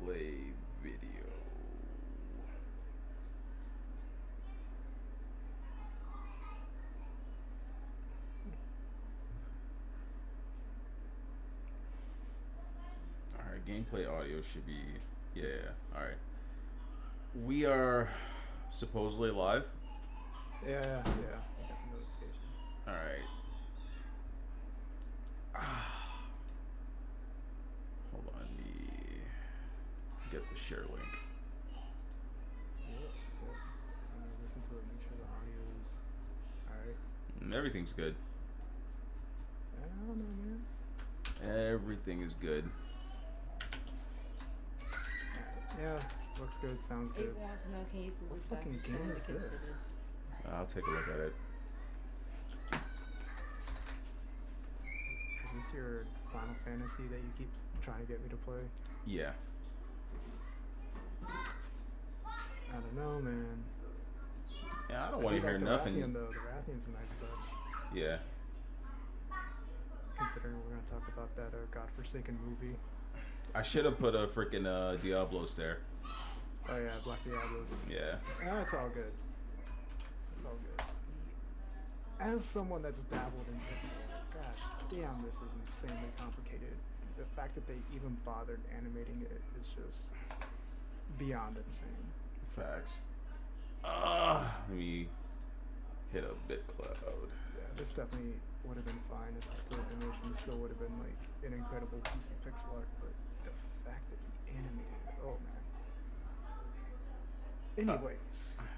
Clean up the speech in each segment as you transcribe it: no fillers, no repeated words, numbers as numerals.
Play video. Alright, gameplay audio should be. Yeah, alright. We are supposedly live. Yeah, I got the notification. Alright. Hold on, let me get the share link. Yep. I'm gonna listen to it, make sure the audio is alright. Everything's good. I don't know, man. Everything is good. Yeah, looks good, sounds good. It wants to know, can you Google What fucking game is this? I'll take a look at it. Is this your Final Fantasy that you keep trying to get me to play? Yeah. I don't know, man. Yeah, I don't want to hear the nothing. Rathian, though. The Rathian's a nice touch. Yeah. Considering we're gonna talk about that godforsaken movie. I should have put a freaking Diablos there. Oh yeah, Black Diablos. Yeah. It's all good. It's all good. As someone that's dabbled in pixel, gosh damn, this is insanely complicated. The fact that they even bothered animating it is just beyond insane. Facts. Let me hit a bit cloud. Yeah, this definitely would have been fine as a still image and still would have been like an incredible piece of pixel art, but the fact that he animated it, oh man.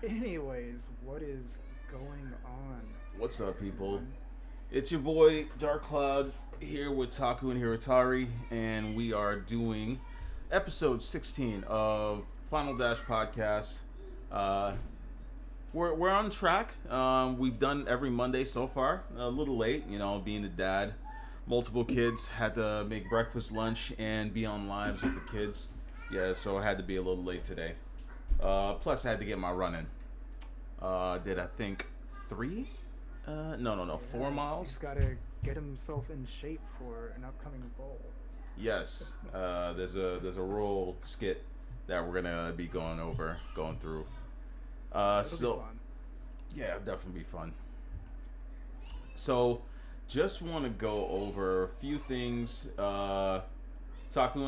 Anyways, what is going on? What's up, people? It's your boy Dark Cloud here with Takun Hiratari, and we are doing episode 16 of Final Dash Podcast. We're on track. We've done every Monday so far. A little late, being a dad, multiple kids, had to make breakfast, lunch, and be on lives with the kids. Yeah, so I had to be a little late today. Plus, I had to get my run in. Did I think 3? No, 4 miles. He's got to get himself in shape for an upcoming bowl. Yes, there's a roll skit that we're gonna be going through. It'll So be fun. yeah, definitely be fun. So, just want to go over a few things. Takun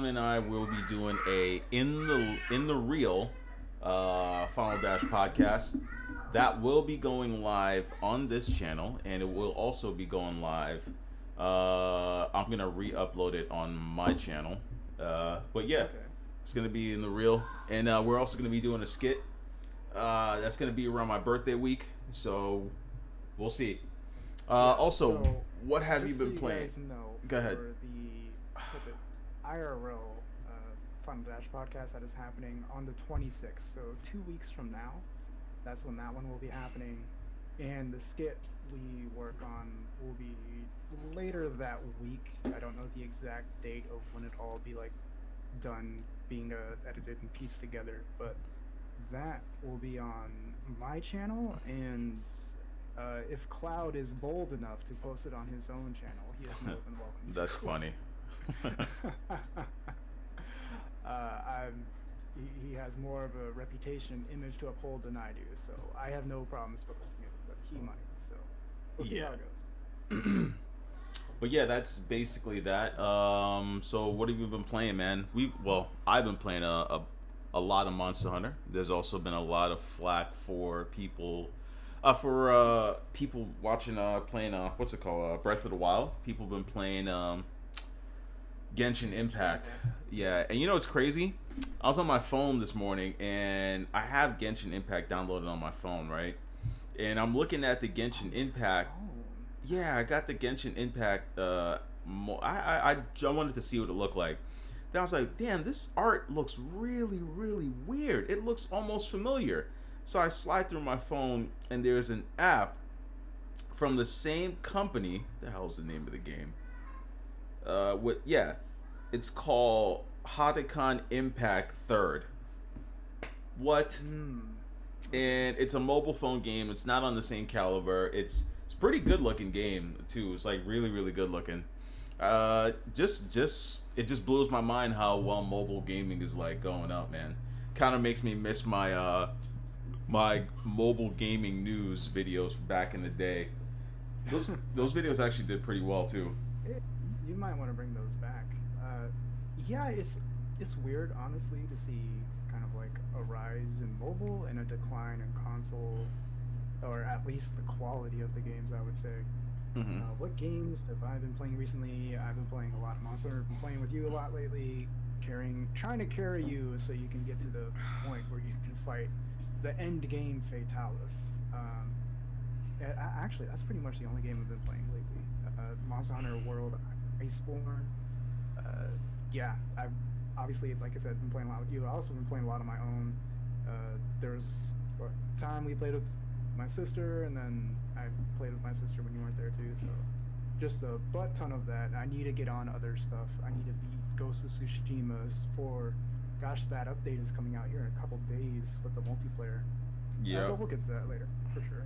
and I will be doing a in the real Final Dash podcast that will be going live on this channel, and it will also be going live. I'm gonna re-upload it on my channel, but yeah, Okay. it's gonna be in the real, and we're also gonna be doing a skit. That's gonna be around my birthday week, so we'll see. Also, So, what have you just so been playing? Guys know, Go ahead. For the IRL Final Dash podcast that is happening on the 26th, so 2 weeks from now, that's when that one will be happening. And the skit we work on will be later that week. I don't know the exact date of when it all be like done being edited and pieced together, but that will be on my channel, and if Cloud is bold enough to post it on his own channel, he is more than welcome to. That's funny. He has more of a reputation image to uphold than I do, so I have no problems posting it, but he might, so we'll see how it goes. But yeah, that's basically that. So what have you been playing, man? I've been playing a lot of Monster Hunter. There's also been a lot of flack for people watching playing what's it called, Breath of the Wild. People been playing Genshin Impact. Yeah, and it's crazy. I was on my phone this morning, and I have Genshin Impact downloaded on my phone, right? And I'm looking at the Genshin Impact. Yeah, I got the Genshin Impact. I wanted to see what it looked like. Then I was like, damn, this art looks really, really weird. It looks almost familiar. So I slide through my phone, and there's an app from the same company. The hell's the name of the game? It's called Hadouken Impact 3rd. What? And it's a mobile phone game. It's not on the same caliber. It's a pretty good looking game too. It's like really, really good looking. Just it just blows my mind how well mobile gaming is like going up, man. Kind of makes me miss my mobile gaming news videos back in the day. Those videos actually did pretty well too. It, you might want to bring those back. Yeah, it's weird, honestly, to see kind of like a rise in mobile and a decline in console, or at least the quality of the games, I would say. Hmm. What games have I been playing recently? I've been playing a lot of Monster. I've been playing with you a lot lately, trying to carry you so you can get to the point where you can fight the end game Fatalis. Actually, that's pretty much the only game I've been playing lately. Monster Hunter World Iceborne. Uh, yeah, I've obviously, like I said, been playing a lot with you. I've also been playing a lot on my own. There's a time we played with my sister, and then I played with my sister when you weren't there too. So just a butt ton of that. I need to get on other stuff. I need to beat Ghost of Tsushima for, gosh, that update is coming out here in a couple days with the multiplayer. Yeah. But we'll get to that later for sure.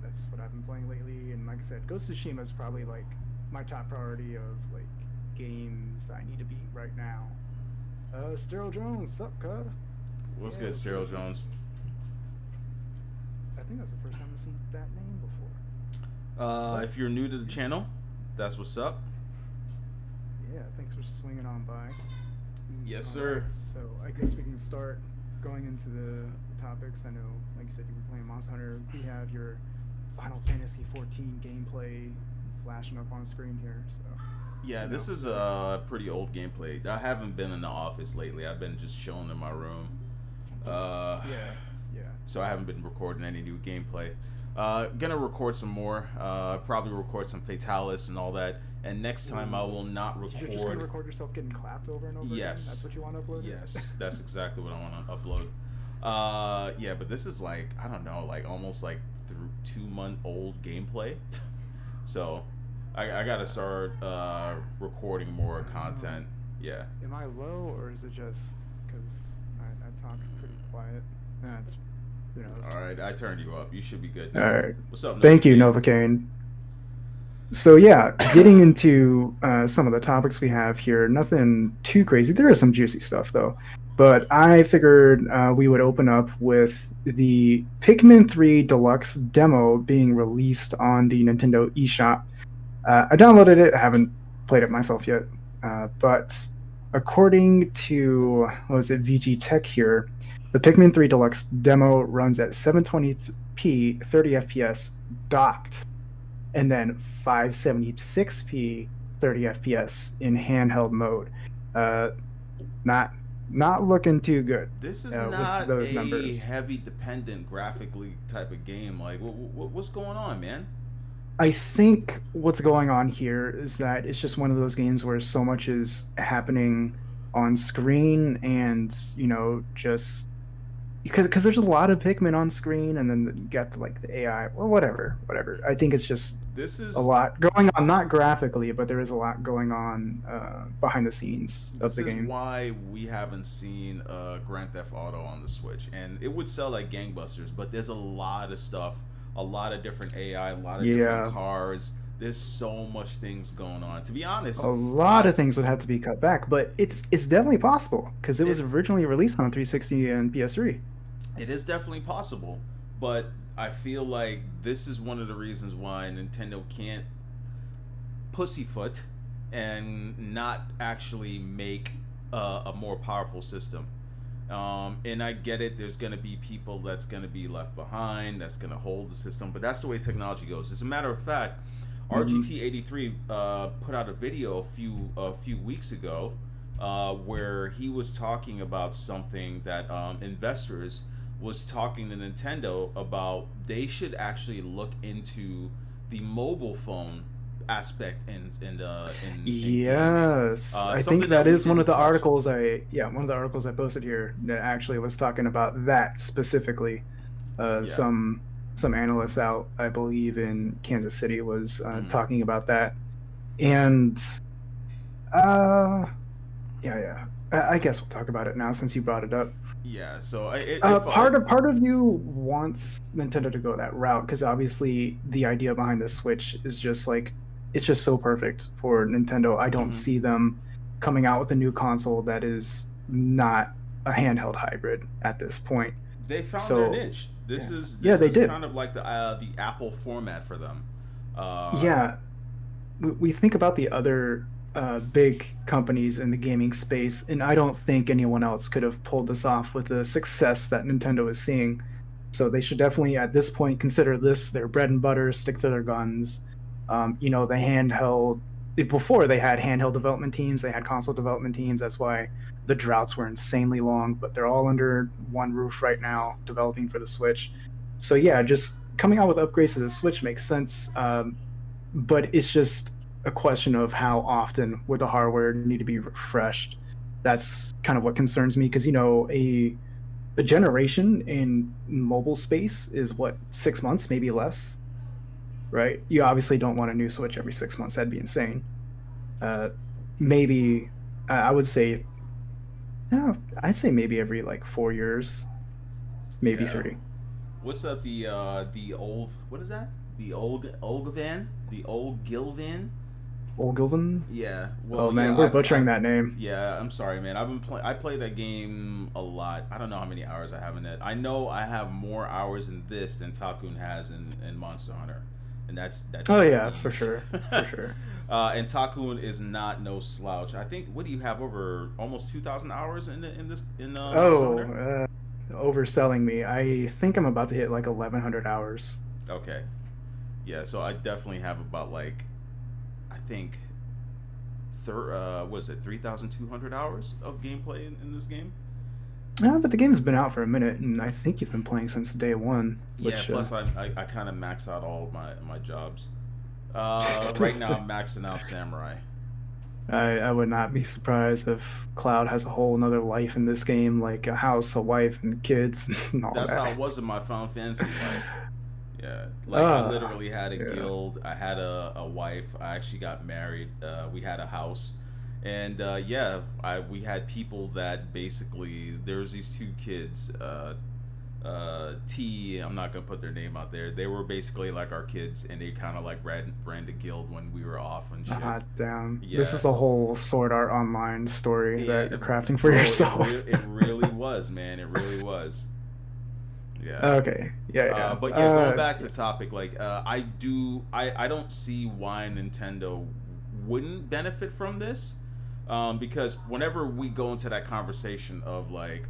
That's what I've been playing lately, and like I said, Ghost of Tsushima is probably like my top priority of like games I need to beat right now. Steril Jones, sup, cuz? What's Yeah, good, Cyril Jones? I think that's the first time I've seen that name before. If you're new to the channel, that's what's up. Yeah, thanks for swinging on by. Yes, All sir. right, so I guess we can start going into the topics. I know, like you said, you've been playing Monster Hunter. We have your Final Fantasy 14 gameplay flashing up on screen here. So, Yeah, this is a pretty old gameplay. I haven't been in the office lately. I've been just chilling in my room. Yeah, yeah. So I haven't been recording any new gameplay. Gonna record some more. Probably record some Fatalis and all that. And next time I will not You're just gonna record. record yourself getting clapped over and over again? Yes. That's what you want to upload? Yes, that's exactly what I want to upload. Yeah, but this is like, I don't know, like almost like through 2 month old gameplay. So I gotta start recording more content. Yeah. Am I low, or is it just because I talk pretty quiet? That's, who knows. All right, I turned you up. You should be good All now. right. What's up? Thank you, Novocaine? Novocaine. So yeah, getting into some of the topics we have here, nothing too crazy. There is some juicy stuff though, but I figured we would open up with the Pikmin 3 Deluxe demo being released on the Nintendo eShop. I downloaded it. I haven't played it myself yet, but according to what was it, VG Tech here, the Pikmin 3 Deluxe demo runs at 720p 30 FPS docked, and then 576p 30 FPS in handheld mode. Not looking too good. This is with not those a numbers. heavy dependent graphically type of game. Like, what's going on, man? I think what's going on here is that it's just one of those games where so much is happening on screen, and just because there's a lot of Pikmin on screen, and then you got like the AI. Well, whatever. I think it's just This is a lot going on, not graphically, but there is a lot going on behind the scenes of the This is game. why we haven't seen Grand Theft Auto on the Switch, and it would sell like gangbusters. But there's a lot of stuff, a lot of different AI, a lot of Yeah. different cars. There's so much things going on. To be honest, A lot of things would have to be cut back, but it's definitely possible because it was It's- originally released on 360 and PS3. it is definitely possible. But I feel like this is one of the reasons why Nintendo can't pussyfoot and not actually make a more powerful system. And I get it. There's gonna be people that's gonna be left behind. That's gonna hold the system. But that's the way technology goes. As a matter of fact, RGT83 put out a video a few weeks ago where he was talking about something that investors was talking to Nintendo about. They should actually look into the mobile phone aspect in Yes, I something think that that we is one of didn't the touch. articles one of the articles I posted here that actually was talking about that specifically. Yeah. Some analysts out, I believe, in Kansas City was Mhm. talking about that, and yeah, I guess we'll talk about it now since you brought it up. Yeah, so Part of you wants Nintendo to go that route because obviously the idea behind the Switch is just like it's just so perfect for Nintendo. I don't Hmm. see them coming out with a new console that is not a handheld hybrid at this point. They found their So niche. This yeah, is yeah, this they is did. kind of like the Apple format for them. Uh, Yeah, we think about the other big companies in the gaming space, and I don't think anyone else could have pulled this off with the success that Nintendo is seeing. So they should definitely, at this point, consider this their bread and butter, stick to their guns. The handheld, before they had handheld development teams, they had console development teams. That's why the droughts were insanely long, but they're all under one roof right now, developing for the Switch. So yeah, just coming out with upgrades to the Switch makes sense. But it's just a question of how often would the hardware need to be refreshed. That's kind of what concerns me because a generation in mobile space is what 6 months, maybe less, right? You obviously don't want a new Switch every 6 months. That'd be insane. Uh, maybe I would say, yeah, I'd say maybe every like 4 years, maybe yeah. 3. What's up? The old, what is that? The old Olgavan? The old Gilvan? Olgilvan? Yeah. Oh Well, man, yeah. we're butchering that name. Yeah. I'm sorry, man. I've been playing. I play that game a lot. I don't know how many hours I have in it. I know I have more hours in this than Takun has in Monster Hunter, and that's Oh big yeah, for knees. sure, for sure. And Takun is not no slouch. I think, what do you have, over almost 2,000 hours in Monster Oh, Hunter? overselling me. I think I'm about to hit like 1100 hours. Okay. Yeah. So I definitely have about, like, I think what is it, 3,200 hours of gameplay in this game. But the game's been out for a minute, and I think you've been playing since day one, Yeah, which plus I kind of max out all of my jobs. Right now I'm maxing out Samurai. I would not be surprised if Cloud has a whole another life in this game, like a house, a wife, and kids, and all That's how it that. was in my Final Fantasy life. Yeah, like I Ah, literally had a yeah. guild. I had a wife. I actually got married. We had a house, and yeah, we had people that basically, there's these two kids. T. I'm not gonna put their name out there. They were basically like our kids, and they kind of like ran the guild when we were off and shit. Ah, damn. This Yeah, is a whole Sword Art Online story yeah, that you're crafting for bro. yourself. It really was, man. It really was. Yeah. Okay. Yeah, yeah. But yeah, going back to topic, like, I don't see why Nintendo wouldn't benefit from this, because whenever we go into that conversation of, like,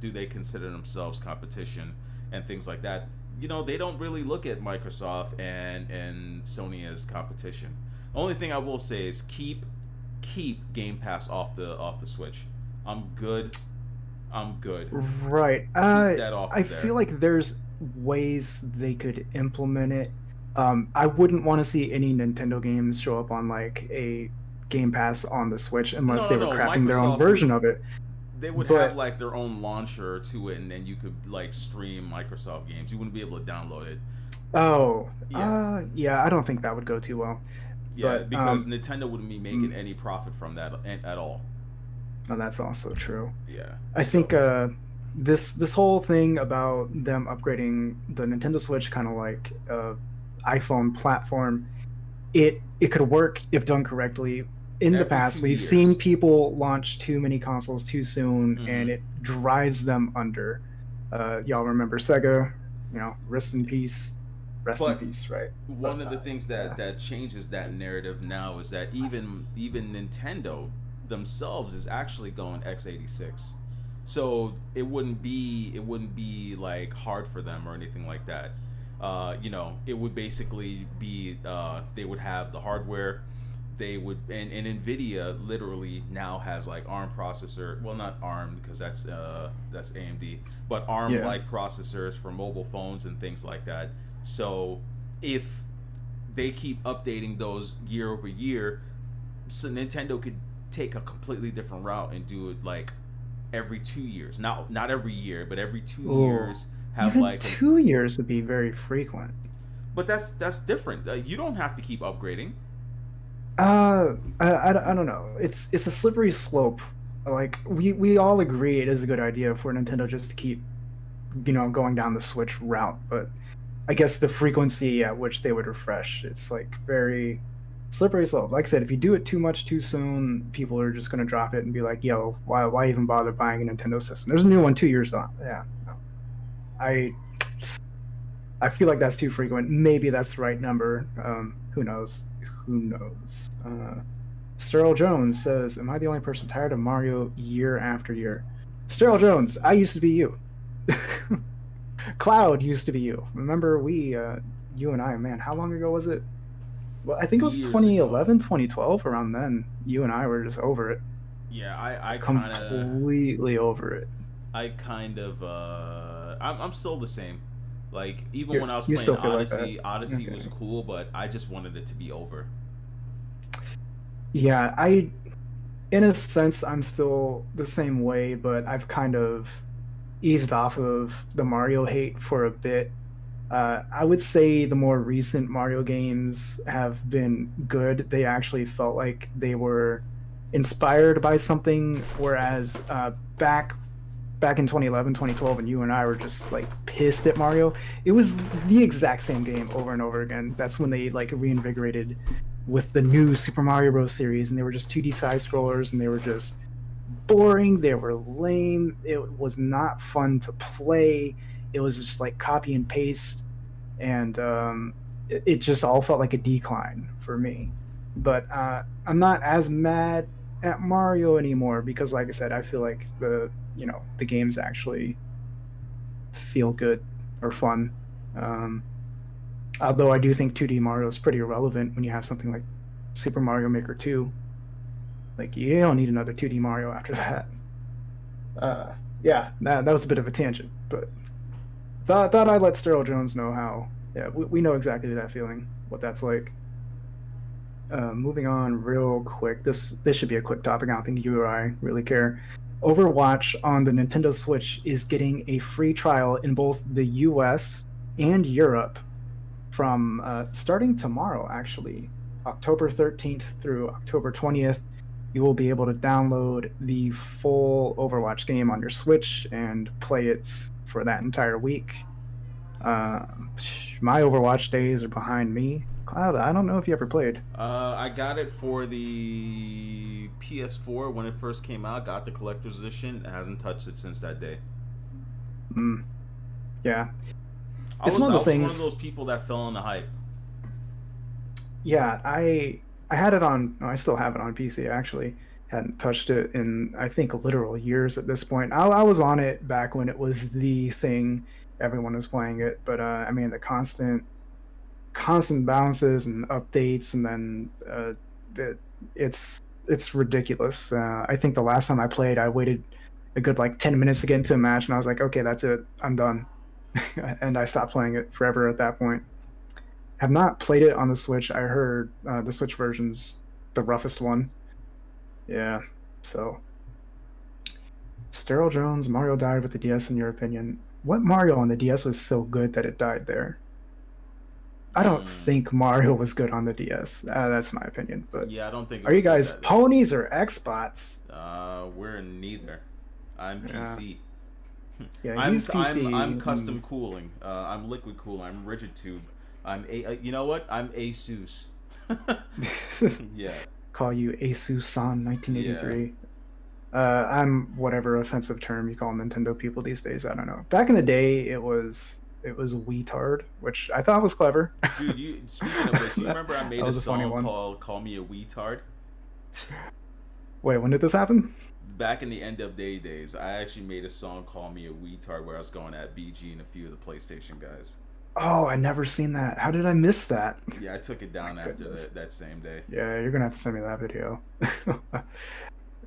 do they consider themselves competition and things like that, they don't really look at Microsoft and Sony as competition. The only thing I will say is keep Game Pass off the Switch. I'm good. I'm good. Right. Keep that off I of there. feel like there's ways they could implement it. I wouldn't want to see any Nintendo games show up on like a Game Pass on the Switch unless No, no, they were no. crafting their own Microsoft would version of it. they would have, But like, their own launcher to it, and then you could, like, stream Microsoft games. You wouldn't be able to download it. oh, Yeah, yeah, I don't think that would go too well. yeah, But because Nintendo wouldn't be making mm, any profit from that at all. no, that's also true. Yeah. I think So this whole thing about them upgrading the Nintendo Switch kind of like iPhone platform, it could work if done correctly. In the every past, two we've seen years. people launch too many consoles too soon, Mm-hmm. and it drives them under. Y'all remember Sega? Rest in peace, rest in But peace, right? one But of the things yeah, that changes that narrative now is that even Nintendo themselves is actually going x86. So it wouldn't be like hard for them or anything like that. It would basically be, they would have the hardware. They would, and Nvidia literally now has, like, ARM processor. Well, not ARM, because that's AMD, but ARM yeah. like processors for mobile phones and things like that. So if they keep updating those year over year, so Nintendo could take a completely different route and do it, like, every 2 years. Not every year, but every two Oh, years have, even like, 2 years would be very frequent. but that's different. You don't have to keep upgrading. I don't know. It's a slippery slope. Like we all agree it is a good idea for Nintendo just to keep going down the Switch route, but I guess the frequency at which they would refresh, it's like very. slippery slope. Like I said, if you do it too much too soon, people are just gonna drop it and be like, "Yo, why even bother buying a Nintendo system? There's a new one 2 years on." Yeah, no. I I feel like that's too frequent. Maybe that's the right number. Who knows? Who knows? Sterl Jones says, "Am I the only person tired of Mario year after year?" Sterl Jones, I used to be you. Cloud used to be you. Remember you and I, man, how long ago was it? Well, I think it was Years ago. 2011, 2012. Around then, you and I were just over it. Yeah, I kind of Completely over it. I'm still the same. Like even when I was You playing still feel like that? Odyssey Okay. was cool, but I just wanted it to be over. Yeah, in a sense, I'm still the same way, but I've kind of eased off of the Mario hate for a bit. I would say the more recent Mario games have been good. They actually felt like they were inspired by something, whereas back in 2011, 2012, and you and I were just like pissed at Mario. It was the exact same game over and over again. That's when they like reinvigorated with the new Super Mario Bros. Series, and they were just 2D side scrollers, and they were just boring. They were lame. It was not fun to play. It was just like copy and paste, and it just all felt like a decline for me. But I'm not as mad at Mario anymore because, like I said, I feel like the games actually feel good or fun. Um, Although I do think 2D Mario is pretty irrelevant when you have something like Super Mario Maker 2. Like you don't need another 2D Mario after that. Uh, yeah, that was a bit of a tangent, but thought I'd let Sterl Jones know how. Yeah, we know exactly that feeling, what that's like. Moving on real quick. This should be a quick topic. I don't think you or I really care. Overwatch on the Nintendo Switch is getting a free trial in both the U.S. and Europe from starting tomorrow, actually, October 13th through October 20th. You will be able to download the full Overwatch game on your Switch and play it for that entire week. Uh, my Overwatch days are behind me. Cloud, I don't know if you ever played. I got it for the PS4 when it first came out. Got the collector's edition. It hasn't touched it since that day. Mm, yeah, it's one of I those was one of things. those people that fell on the hype. Yeah, I had it on. No, I still have it on PC. Actually, hadn't touched it in I think literal years at this point. I was on it back when it was the thing. Everyone was playing it, but I mean the constant bounces and updates, and then it, it's ridiculous. I think the last time I played, I waited a good like 10 minutes to get into a match, and I was like, okay, that's it, I'm done, and I stopped playing it forever at that point. Have not played it on the Switch. I heard the Switch version's the roughest one. Yeah. So, Sterile Jones, Mario died with the DS. In your opinion, what Mario on the DS was so good that it died there? I don't Hmm. think Mario was good on the DS. That's my opinion. But Yeah, I don't think it are you was good guys that day. ponies or Xbots? We're neither. I'm Yeah, PC. yeah. He's I'm PC. custom cooling. I'm liquid cooling. I'm rigid tube. You know what? I'm ASUS. Yeah, Call you Asus-san yeah. 1983. I'm whatever offensive term you call Nintendo people these days. I don't know. Back in the day, it was "weetard," which I thought was clever. Dude, you speaking of which, you that remember I made a was a funny song one. called "Call Me a Weetard"? Wait, when did this happen? Back in the end of day days, I actually made a song "Call Me a Weetard" where I was going at BG and a few of the PlayStation guys. Oh, I never seen that. How did I miss that? Yeah, I took it My down after goodness. that same day. Yeah, you're gonna have to send me that video.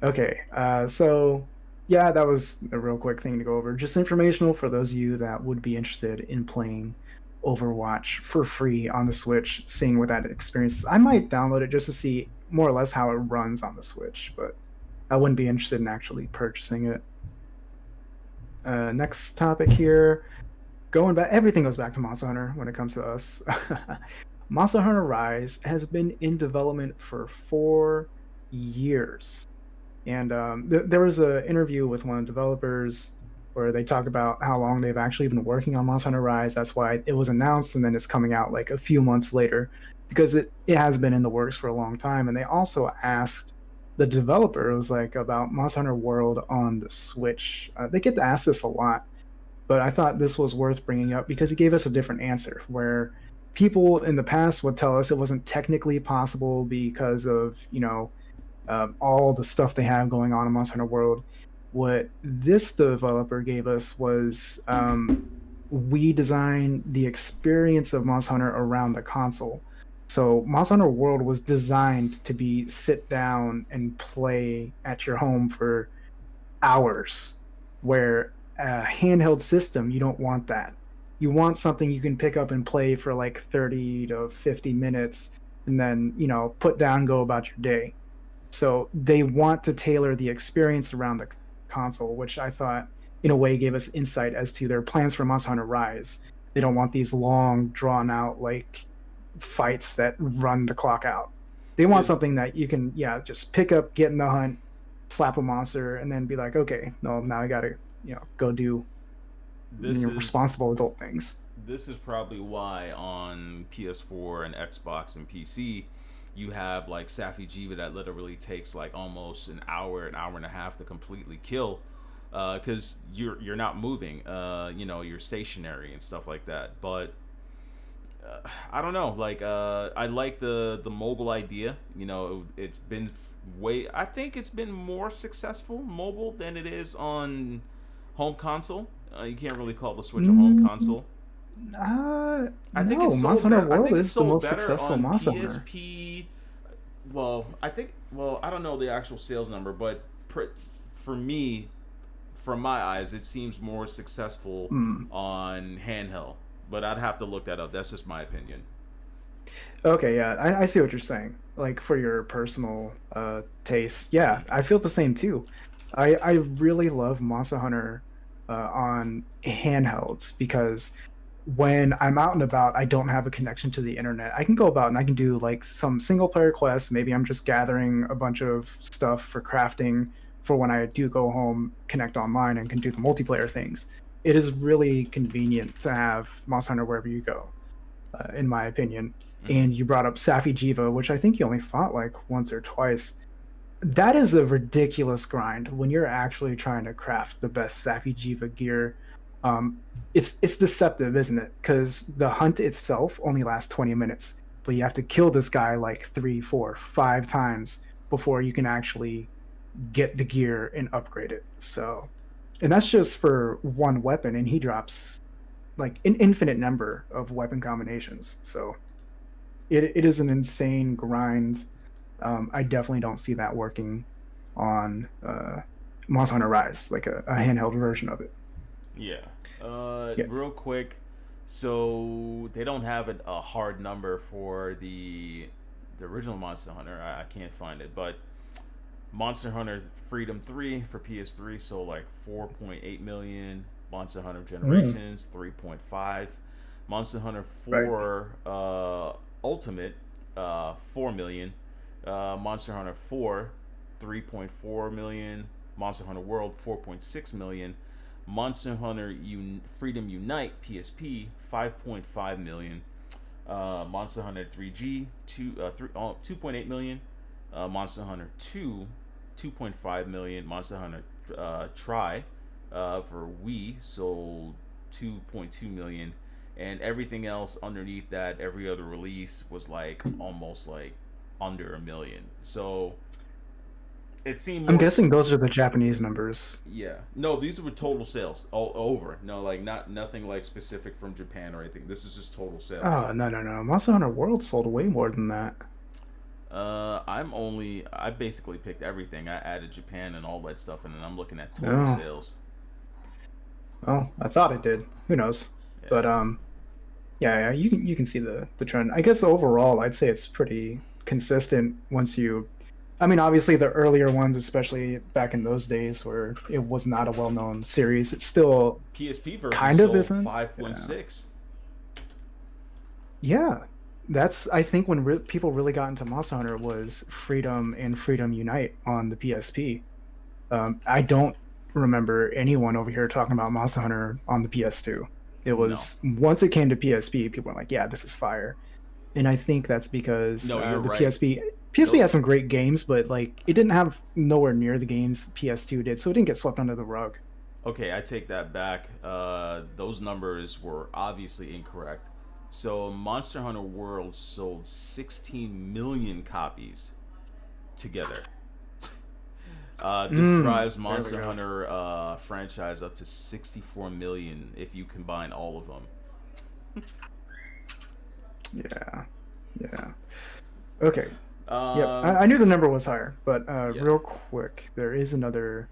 Okay, so yeah, that was a real quick thing to go over. Just informational for those of you that would be interested in playing Overwatch for free on the Switch, seeing what that experience is. I might download it just to see more or less how it runs on the Switch, but I wouldn't be interested in actually purchasing it. Next topic here. Going back, everything goes back to Monster Hunter when it comes to us. Monster Hunter Rise has been in development for 4 years. And there was an interview with one of the developers where they talk about how long they've actually been working on Monster Hunter Rise. That's why it was announced, and then it's coming out like a few months later. because it has been in the works for a long time. And they also asked the developer, it was like about Monster Hunter World on the Switch. They get to ask this a lot, but I thought this was worth bringing up because he gave us a different answer where people in the past would tell us it wasn't technically possible because of, all the stuff they have going on in Monster Hunter World. What this developer gave us was we designed the experience of Monster Hunter around the console. So Monster Hunter World was designed to be sit down and play at your home for hours, where a handheld system, you don't want that. You want something you can pick up and play for like 30 to 50 minutes and then, put down, go about your day. So they want to tailor the experience around the console, which I thought, in a way, gave us insight as to their plans for Monster Hunter Rise. They don't want these long, drawn out, like, fights that run the clock out. They want something that you can, just pick up, get in the hunt, slap a monster, and then be like, okay, no, now I gotta, go do responsible adult things. This is probably why on PS4 and Xbox and PC, you have like Safi Jiva that literally takes like almost an hour and a half to completely kill, because you're not moving, you're stationary and stuff like that. But I don't know, like I like the mobile idea. It's been I think it's been more successful mobile than it is on home console. You can't really call the Switch a home console. I think it's Monster Hunter World is the most better successful on Monster Hunter. PSP. Well, I don't know the actual sales number, but for me, from my eyes, it seems more successful on handheld. But I'd have to look that up. That's just my opinion. Okay, yeah, I see what you're saying. Like for your personal taste, yeah, I feel the same too. I really love Monster Hunter on handhelds because when I'm out and about, I don't have a connection to the internet. I can go about and I can do like some single player quests. Maybe I'm just gathering a bunch of stuff for crafting for when I do go home, connect online, and can do the multiplayer things. It is really convenient to have Monster Hunter wherever you go, in my opinion. And you brought up Safi Jiva, which I think you only fought like once or twice. That is a ridiculous grind when you're actually trying to craft the best Safi Jiva gear. It's deceptive, isn't it? Because the hunt itself only lasts 20 minutes, but you have to kill this guy like 3, 4, 5 times before you can actually get the gear and upgrade it. So, and that's just for one weapon, and he drops like an infinite number of weapon combinations. So it is an insane grind. I definitely don't see that working on Monster Hunter Rise, like a handheld version of it. Yeah. Real quick, so they don't have a hard number for the original Monster Hunter. I can't find it, but Monster Hunter Freedom 3 for PS3 sold like 4.8 million. Monster Hunter Generations 3.5. Monster Hunter 4 Ultimate 4 million. Monster Hunter 4 3.4 million. Monster Hunter World 4.6 million. Monster Hunter Freedom Unite PSP 5.5 million. Monster Hunter 3G 2.8 million. Monster Hunter 2 2.5 million. Monster Hunter Tri for Wii sold 2.2 million, and everything else underneath that, every other release was like almost like under a million. So it seemed I'm guessing those are the Japanese numbers. Yeah. No, these were total sales all over. No, like nothing like specific from Japan or anything. This is just total sales. Oh, no. Monster Hunter World sold way more than that. I basically picked everything. I added Japan and all that stuff, and then I'm looking at total sales. Well, I thought it did. Who knows? Yeah. But yeah, you can see the trend. I guess overall, I'd say it's pretty consistent once you. I mean, obviously the earlier ones, especially back in those days where it was not a well-known series, it's still PSP version kind of isn't 5.6. Yeah, that's I think when people really got into Monster Hunter was Freedom and Freedom Unite on the PSP. I don't remember anyone over here talking about Monster Hunter on the PS2. It was once it came to PSP, people were like, "Yeah, this is fire." and I think that's because No, you're the right. PSP Though, has some great games, but like it didn't have nowhere near the games PS2 did, so it didn't get swept under the rug. okay, I take that back. Those numbers were obviously incorrect. So Monster Hunter World sold 16 million copies together. This drives There we Monster go. Hunter franchise up to 64 million if you combine all of them. Yeah, yeah. Okay. Yep. Um, I knew the number was higher, but yeah. real quick, there is another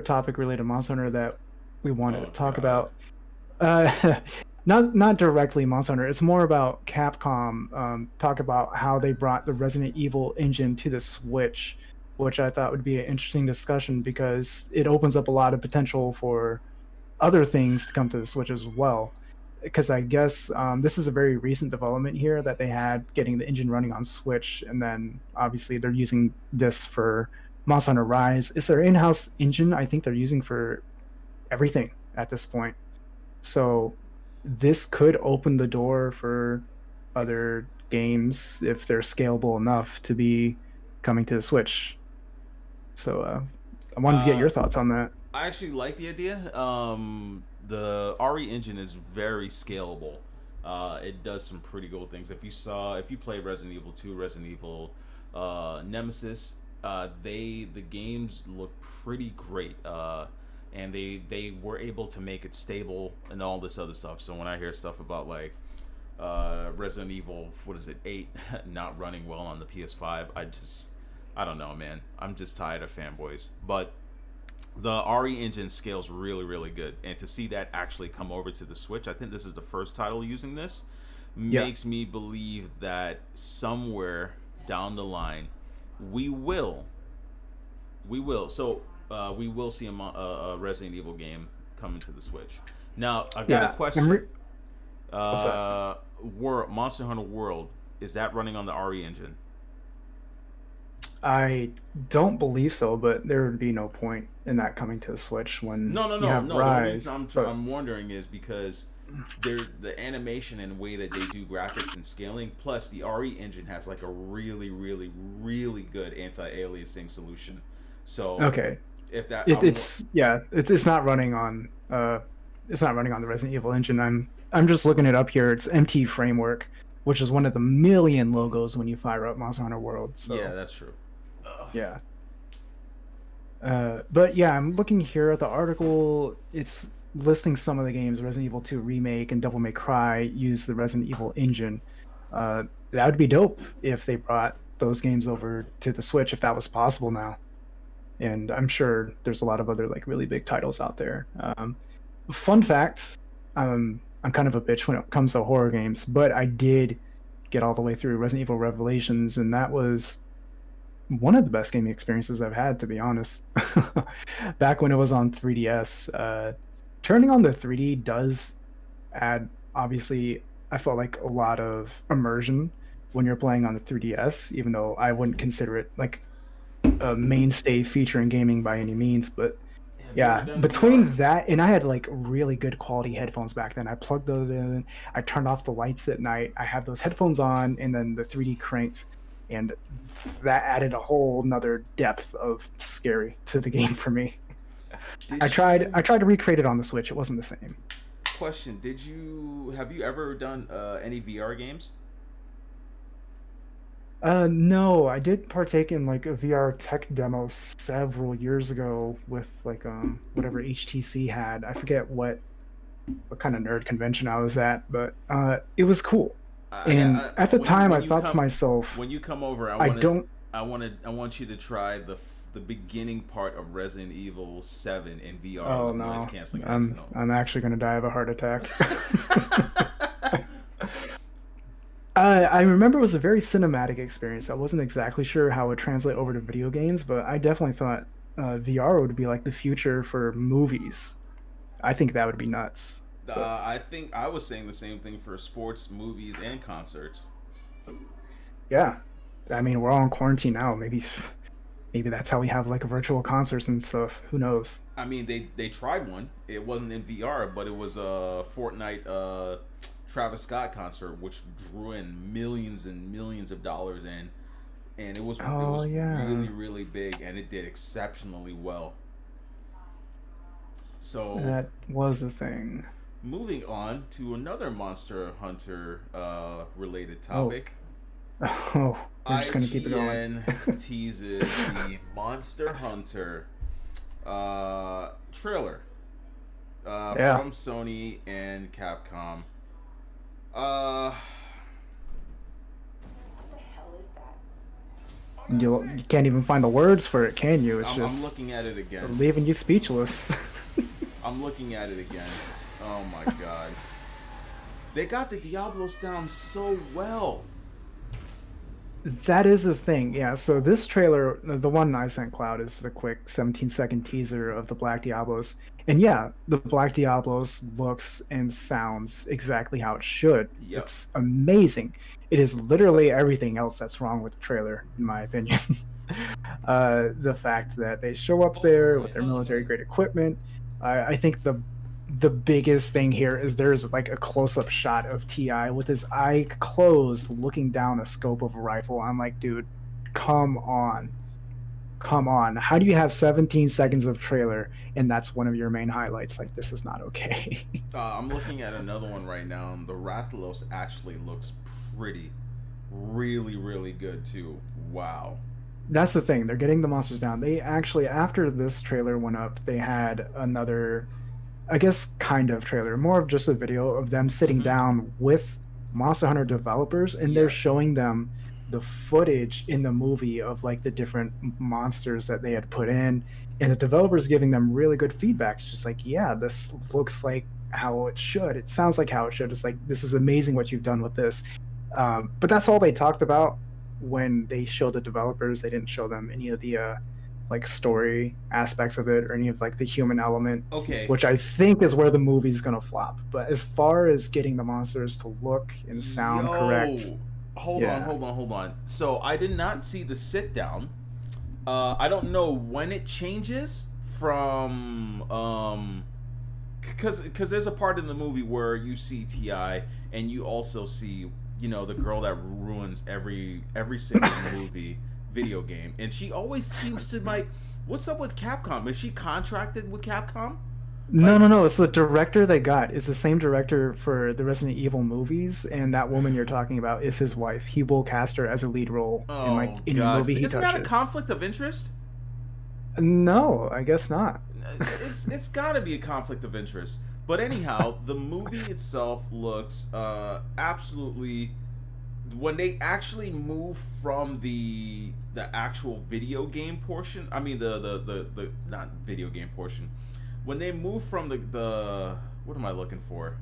topic related to Monster Hunter that we wanted to Oh talk God. about. Uh, not directly Monster Hunter. It's more about Capcom. Talk about how they brought the Resident Evil engine to the Switch, which I thought would be an interesting discussion because it opens up a lot of potential for other things to come to the Switch as well. Because I guess this is a very recent development here that they had getting the engine running on Switch, and then obviously they're using this for Monster Hunter Rise. It's their in-house engine. I think they're using for everything at this point. So this could open the door for other games if they're scalable enough to be coming to the Switch. So I wanted to get Uh, your thoughts on that. I actually like the idea. The RE engine is very scalable. It does some pretty cool things. If you play Resident Evil 2, Resident Evil Nemesis, the games look pretty great. And they were able to make it stable and all this other stuff. So when I hear stuff about like Resident Evil, what is it, 8 not running well on the PS5, I don't know, man. I'm just tired of fanboys. But the RE engine scales really, really good, and to see that actually come over to the Switch, I think this is the first title using this, Yeah, makes me believe that somewhere down the line, we will, we will see a Resident Evil game coming to the Switch. Now, I got a yeah. question. What's that? Monster Hunter World, is that running on the RE engine? I don't believe so, but there would be no point in that coming to the Switch when No, no, you no, have no. The only reason Rise. But I'm wondering is because the animation and way that they do graphics and scaling, plus the RE engine has like a really, really, really good anti-aliasing solution. So okay, if that, it's yeah, it's not running on it's not running on the Resident Evil engine. I'm just looking it up here. It's MT Framework, which is one of the million logos when you fire up Monster Hunter World. yeah, So that's true. yeah. But yeah, I'm looking here at the article. It's listing some of the games Resident Evil 2 Remake and Devil May Cry use the Resident Evil engine. That would be dope if they brought those games over to the Switch if that was possible now. And I'm sure there's a lot of other like really big titles out there. Fun fact, I'm kind of a bitch when it comes to horror games, but I did get all the way through Resident Evil Revelations, and that was one of the best gaming experiences I've had, to be honest. Back when it was on 3DS, turning on the 3D does add, obviously, I felt like a lot of immersion when you're playing on the 3DS, even though I wouldn't consider it like a mainstay feature in gaming by any means. But Have you ever yeah, done VR? between that and I had like really good quality headphones back then. I plugged those in, I turned off the lights at night, I had those headphones on, and then the 3D cranked, and that added a whole nother depth of scary to the game for me. Did you I tried to recreate it on the Switch. It wasn't the same. question? Did you have you ever done any VR games? No, I did partake in like a VR tech demo several years ago with like whatever HTC had. I forget what kind of nerd convention I was at, but it was cool. And at the time, I thought to myself, when you come over, I don't. I want you to try the beginning part of Resident Evil 7 in VR Oh with noise no, canceling headset on. I'm actually gonna die of a heart attack. I remember it was a very cinematic experience. I wasn't exactly sure how it would translate over to video games, but I definitely thought VR would be like the future for movies. I think that would be nuts. But I think I was saying the same thing for sports, movies, and concerts. yeah, I mean, we're all in quarantine now. Maybe that's how we have like virtual concerts and stuff. Who knows? I mean, they tried one. It wasn't in VR, but it was a Fortnite Travis Scott concert, which drew in millions and millions of dollars in, and it Oh was yeah, really really big, and it did exceptionally well. So that was a thing. moving on to another Monster Hunter related Oh, topic. oh, we're just gonna keep it going. IGN teases the Monster Hunter trailer Yeah, from Sony and Capcom. Uh, What the hell is that? you can't even find the words for it, can you? It's I'm just looking at it again. leaving you speechless. I'm looking at it again. Oh my god. They got the Diablos down so well. That is the thing, yeah. So this trailer, the one I sent Cloud, is the quick 17-second teaser of the Black Diablos. And yeah, the Black Diablos looks and sounds exactly how it should. Yep. It's amazing. It is literally everything else that's wrong with the trailer, in my opinion. The fact that they show up there with their military-grade equipment. I think the biggest thing here is there's like a close-up shot of Ti with his eye closed looking down a scope of a rifle. I'm like, dude, come on, how do you have 17 seconds of trailer and that's one of your main highlights? Like, this is not okay. I'm looking at another one right now, and the Rathalos actually looks pretty, really, really good too. Wow. That's the thing, they're getting the monsters down. They actually, after this trailer went up, they had another, I guess, kind of trailer, more of just a video of them sitting Mhm. down with Monster Hunter developers, and they're Yes. showing them the footage in the movie of like the different monsters that they had put in, and the developers giving them really good feedback. It's just like, yeah, this looks like how it should. It sounds like how it should. It's like, this is amazing what you've done with this. But that's all they talked about when they showed the developers. They didn't show them any of the like story aspects of it or any of like the human element, Okay. which I think is where the movie's gonna flop. But as far as getting the monsters to look and sound correct, Hold yeah. on, hold on. So I did not see the sit down. I don't know when it changes from because there's a part in the movie where you see Ti and you also see, you know, the girl that ruins every single movie video game, and she always seems to like, what's up with Capcom? Is she contracted with Capcom? No. It's the director they got. It's the same director for the Resident Evil movies, and that woman you're talking about is his wife. He will cast her as a lead role in like Oh any god, movie he isn't touches. that a conflict of interest? No, I guess not. It's got to be a conflict of interest. But anyhow, the movie itself looks absolutely. When they actually move from the actual video game portion, I mean the not video game portion, when they move from the what am I looking for?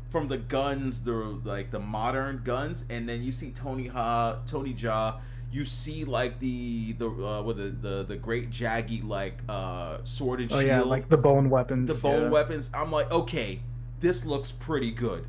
From the guns, the modern guns, and then you see Tony Jaa. You see like the great Jaggy like sword and Oh shield. yeah, like the bone weapons. The bone yeah. weapons. I'm like, okay, this looks pretty good.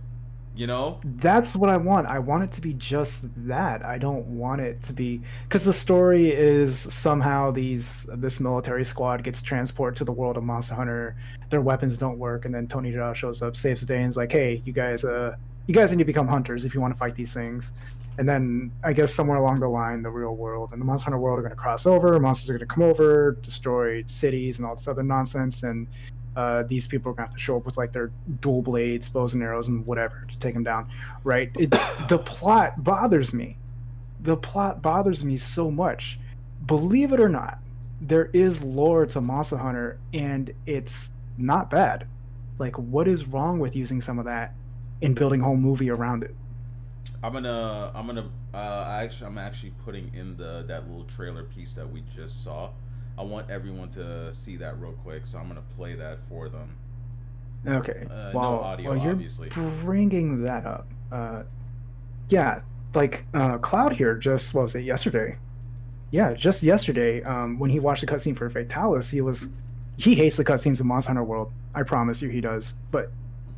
You know? That's what I want. I want it to be just that. I don't want it to be, because the story is somehow this military squad gets transported to the world of Monster Hunter. Their weapons don't work, and then Tony Jaa shows up, saves the day, and is like, "Hey, you guys need to become hunters if you want to fight these things." And then I guess somewhere along the line, the real world and the Monster Hunter world are going to cross over. Monsters are going to come over, destroy cities and all this other nonsense, and these people are going to have to show up with like their dual blades, bows and arrows, and whatever to take them down. Right? The plot bothers me. The plot bothers me so much. Believe it or not, there is lore to Monster Hunter, and it's not bad. Like, what is wrong with using some of that and building a whole movie around it? I'm actually putting in that little trailer piece that we just saw. I want everyone to see that real quick, so I'm gonna play that for them. Okay. No audio, while you're obviously. bringing that up, yeah, like Cloud here just, what was it, yesterday? Yeah, just yesterday, when he watched the cutscene for Fatalis, he hates the cutscenes in Monster Hunter World. I promise you, he does. But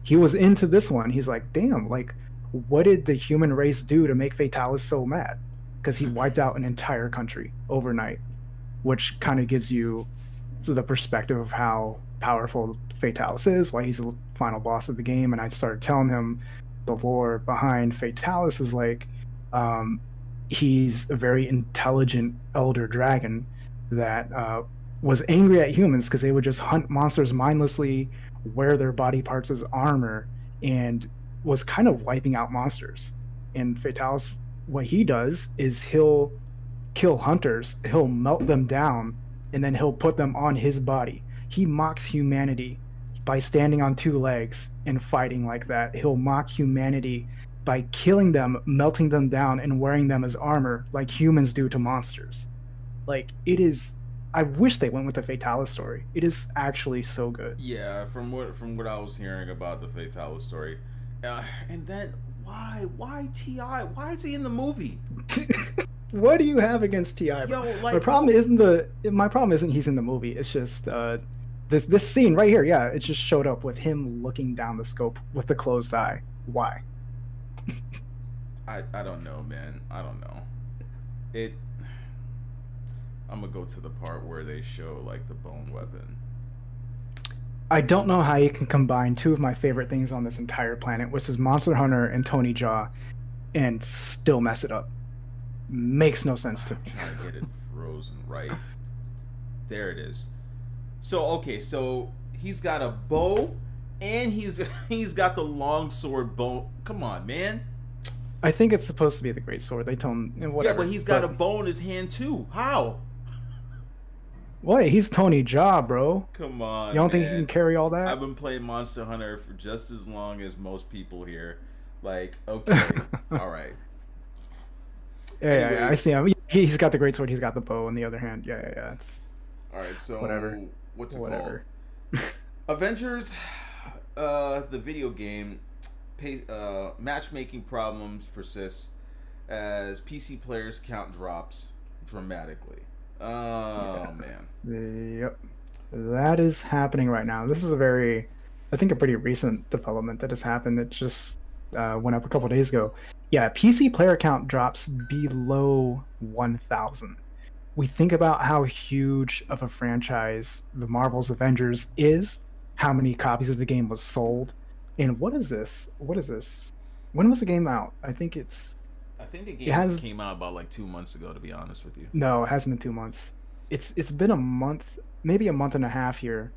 he was into this one. He's like, damn, like, what did the human race do to make Fatalis so mad? Because he wiped out an entire country overnight, which kind of gives you the perspective of how powerful Fatalis is, why he's the final boss of the game. And I started telling him the lore behind Fatalis is like, um, he's a very intelligent elder dragon that was angry at humans because they would just hunt monsters mindlessly, wear their body parts as armor, and was kind of wiping out monsters. And Fatalis, what he does is he'll kill hunters, he'll melt them down, and then he'll put them on his body. He mocks humanity by standing on two legs and fighting like that. He'll mock humanity by killing them, melting them down, and wearing them as armor like humans do to monsters. Like, it is. I wish they went with the Fatalis story. It is actually so good. Yeah, from what I was hearing about the Fatalis story, and then why Ti? Why is he in the movie? What do you have against Ti? Yo, like, my problem isn't he's in the movie. It's just this scene right here. Yeah, it just showed up with him looking down the scope with the closed eye. Why? I don't know, man. I don't know. I'm gonna go to the part where they show like the bone weapon. I don't know how you can combine two of my favorite things on this entire planet, which is Monster Hunter and Tony Jaa, and still mess it up. Makes no sense to me. I'm trying to get it frozen right. There it is. So okay, so he's got a bow, and he's got the long sword bow. Come on, man. I think it's supposed to be the great sword. They tell him whatever. Yeah, but he's got a bow in his hand too. How? What? He's Tony Jaa, bro. Come on. You don't think man. he can carry all that? I've been playing Monster Hunter for just as long as most people here. Like, okay, all right. Yeah, I see him. He's got the great sword. He's got the bow in the other hand. Yeah. It's all right. So whatever. What's it whatever. called? Avengers, the video game. Matchmaking problems persist as PC players count drops dramatically. Oh man. Yep. That is happening right now. This is I think a pretty recent development that has happened. It just went up a couple days ago. Yeah, PC player count drops below 1,000. We think about how huge of a franchise the Marvel's Avengers is, how many copies of the game was sold, and what is this? When was the game out? I think the game came out about like 2 months ago, to be honest with you. No, it hasn't been 2 months. It's been a month, maybe a month and a half here,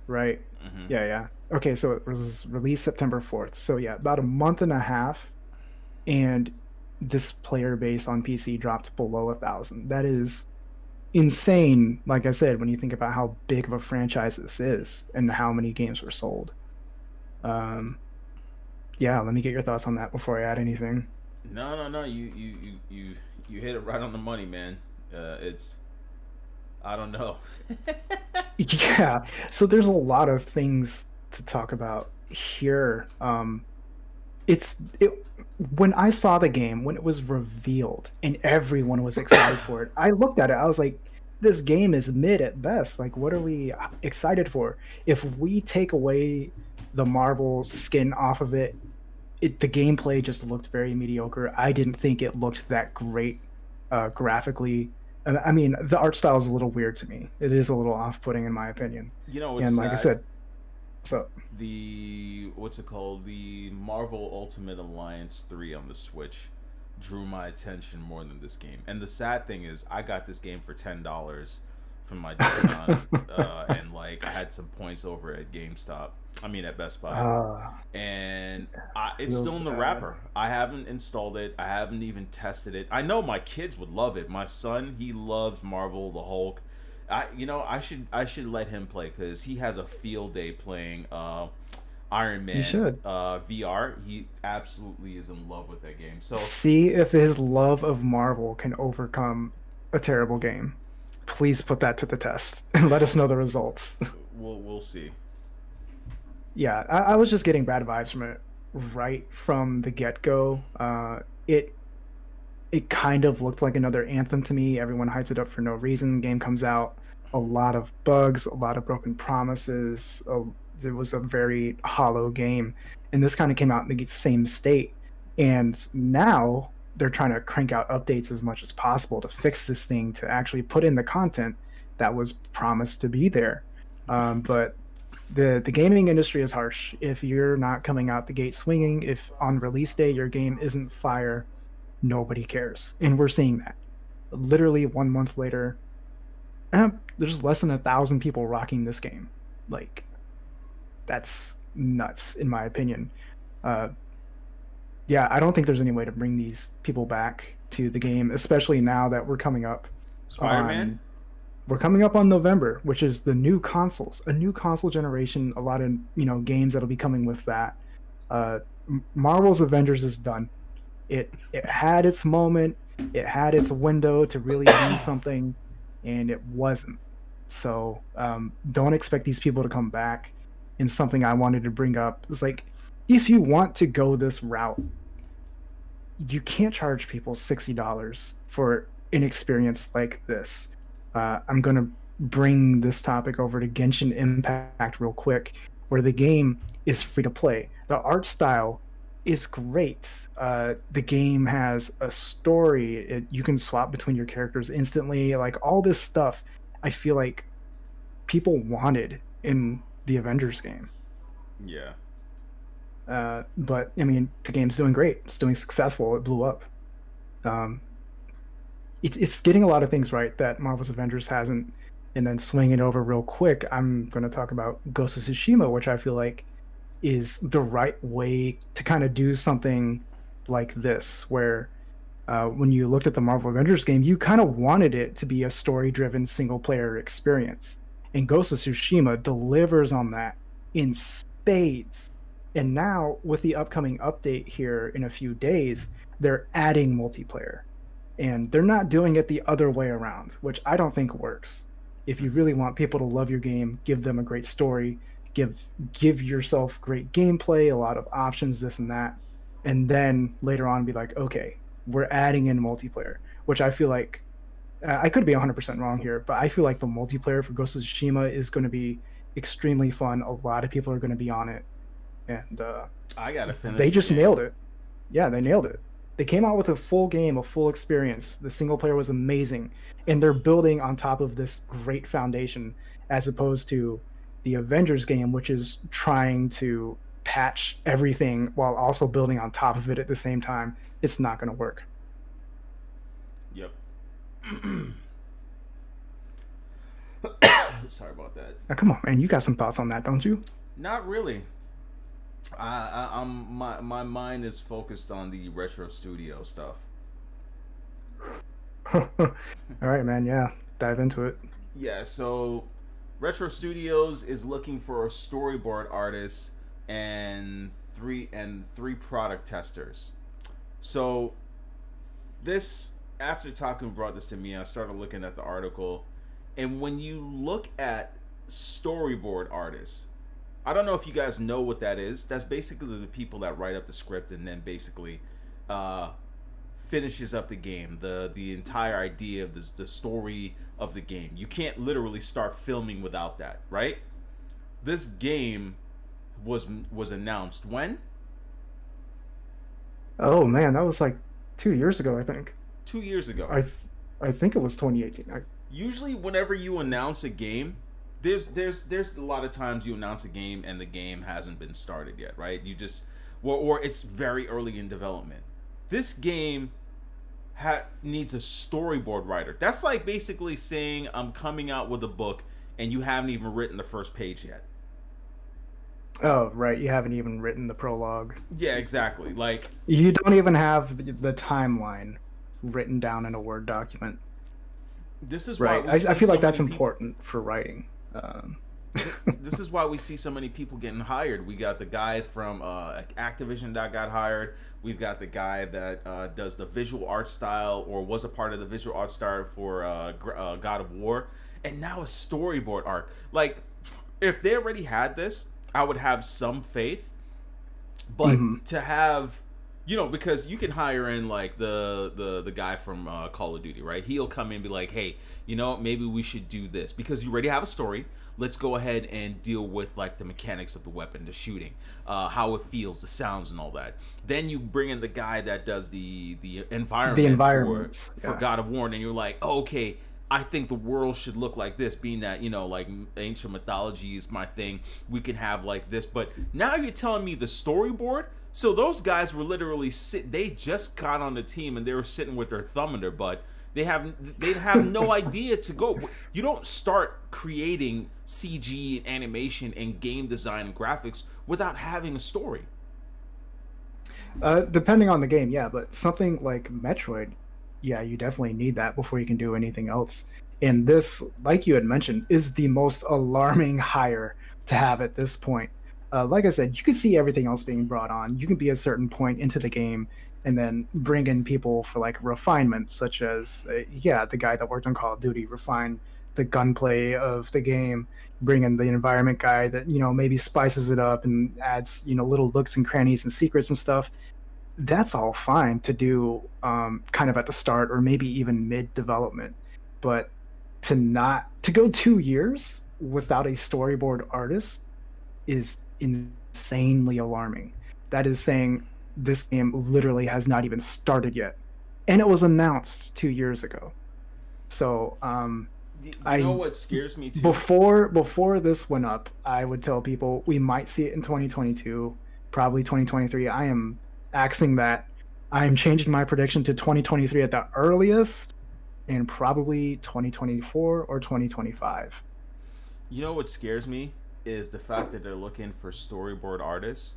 right? Mm-hmm. Yeah. Okay, so it was released September 4th. So yeah, about a month and a half, and this player base on PC dropped below 1,000. That is insane. Like I said, when you think about how big of a franchise this is and how many games were sold. Yeah, let me get your thoughts on that before I add anything. No. You hit it right on the money, man. I don't know. Yeah, so there's a lot of things to talk about here. When I saw the game, when it was revealed and everyone was excited for it, I looked at it, I was like, this game is mid at best. Like, what are we excited for? If we take away the Marvel skin off of it, the gameplay just looked very mediocre. I didn't think it looked that great graphically. I mean, the art style is a little weird to me. It is a little off-putting in my opinion. You know, it's and like I said, so what's it called? The Marvel Ultimate Alliance 3 on the Switch drew my attention more than this game. And the sad thing is, I got this game for $10 from my discount, and like I had some points over at GameStop. I mean at Best Buy, and it's still in the wrapper. I haven't installed it. I haven't even tested it. I know my kids would love it. My son, he loves Marvel, the Hulk. I should let him play because he has a field day playing Iron Man. You should. VR. He absolutely is in love with that game. So see if his love of Marvel can overcome a terrible game. Please put that to the test and let us know the results. We'll see. Yeah, I was just getting bad vibes from it right from the get-go. It kind of looked like another Anthem to me. Everyone hyped it up for no reason. Game comes out, a lot of bugs, a lot of broken promises. It was a very hollow game, and this kind of came out in the same state. And now they're trying to crank out updates as much as possible to fix this thing, to actually put in the content that was promised to be there. But the gaming industry is harsh. If you're not coming out the gate swinging, if on release day your game isn't fire, nobody cares, and we're seeing that. Literally 1 month later, there's less than 1,000 people rocking this game. Like, that's nuts, in my opinion. Uh, yeah, I don't think there's any way to bring these people back to the game, especially now that Spider-Man. on we're coming up on November, which is the new consoles, a new console generation. A lot of games that'll be coming with that. Marvel's Avengers is done. It had its moment, it had its window to really be something, and it wasn't. So don't expect these people to come back. And something I wanted to bring up is like, if you want to go this route, you can't charge people $60 for an experience like this. I'm going to bring this topic over to Genshin Impact real quick, where the game is free to play. The art style is great. The game has a story. You can swap between your characters instantly. Like, all this stuff, I feel like people wanted in the Avengers game. Yeah. But I mean, the game's doing great. It's doing successful. It blew up. It's getting a lot of things right that Marvel's Avengers hasn't. And then swinging it over real quick, I'm going to talk about Ghost of Tsushima, which I feel like is the right way to kind of do something like this, where when you looked at the Marvel Avengers game, you kind of wanted it to be a story-driven single-player experience. And Ghost of Tsushima delivers on that in spades. And now, with the upcoming update here in a few days, they're adding multiplayer. And they're not doing it the other way around, which I don't think works. If you really want people to love your game, give them a great story, give yourself great gameplay, a lot of options, this and that, and then later on be like, okay, we're adding in multiplayer, which I feel like, I could be 100% wrong here, but I feel like the multiplayer for Ghost of Tsushima is going to be extremely fun. A lot of people are going to be on it, and I gotta finish. they just nailed it. Yeah, they nailed it. They came out with a full game, a full experience. The single player was amazing, and they're building on top of this great foundation, as opposed to the Avengers game, which is trying to patch everything while also building on top of it at the same time. It's not going to work. Yep. Sorry about that. Now, come on, man. You got some thoughts on that, don't you? Not really. My mind is focused on the retro studio stuff. All right, man. Yeah, dive into it. Yeah, so Retro Studios is looking for a storyboard artist and three product testers. So this, after Takun brought this to me, I started looking at the article, and when you look at storyboard artists, I don't know if you guys know what that is. That's basically the people that write up the script and then basically finishes up the game, the entire idea of the story of the game. You can't literally start filming without that, right? This game was announced when? Oh man, that was like 2 years ago, I think. 2 years ago. I think it was 2018. Usually, whenever you announce a game, there's a lot of times you announce a game and the game hasn't been started yet, right? You just or it's very early in development. This game needs a storyboard writer. That's like basically saying I'm coming out with a book and you haven't even written the first page yet. Oh, right. You haven't even written the prologue. Yeah, exactly. Like, you don't even have the timeline written down in a Word document. This is right. why I feel like that's important for writing. This is why we see so many people getting hired. We got the guy from Activision that got hired. We've got the guy that does the visual art style or was a part of the visual art style for God of War. And now a storyboard art. Like, if they already had this, I would have some faith. But to have, because you can hire in like the guy from Call of Duty, right? He'll come in and be like, hey, maybe we should do this because you already have a story. Let's go ahead and deal with like the mechanics of the weapon, the shooting, how it feels, the sounds, and all that. Then you bring in the guy that does the environment, the environments for God of War, and you're like, oh, okay, I think the world should look like this, being that, like ancient mythology is my thing. We can have like this. But now you're telling me the storyboard? So those guys were literally they just got on the team and they were sitting with their thumb in their butt. They have no idea to go. You don't start creating CG and animation and game design and graphics without having a story. Depending on the game, yeah, but something like Metroid, yeah, you definitely need that before you can do anything else. And this, like you had mentioned, is the most alarming hire to have at this point. Like I said, you can see everything else being brought on. You can be a certain point into the game and then bring in people for like refinement, such as, yeah, the guy that worked on Call of Duty, refine the gunplay of the game, bring in the environment guy that, maybe spices it up and adds, little looks and crannies and secrets and stuff. That's all fine to do kind of at the start or maybe even mid development. But to go 2 years without a storyboard artist is insanely alarming. That is saying this game literally has not even started yet, and it was announced 2 years ago. So you know what scares me too? Before this went up, I would tell people we might see it in 2022, probably 2023. I am axing that. I am changing my prediction to 2023 at the earliest, and probably 2024 or 2025. You know what scares me is the fact that they're looking for storyboard artists.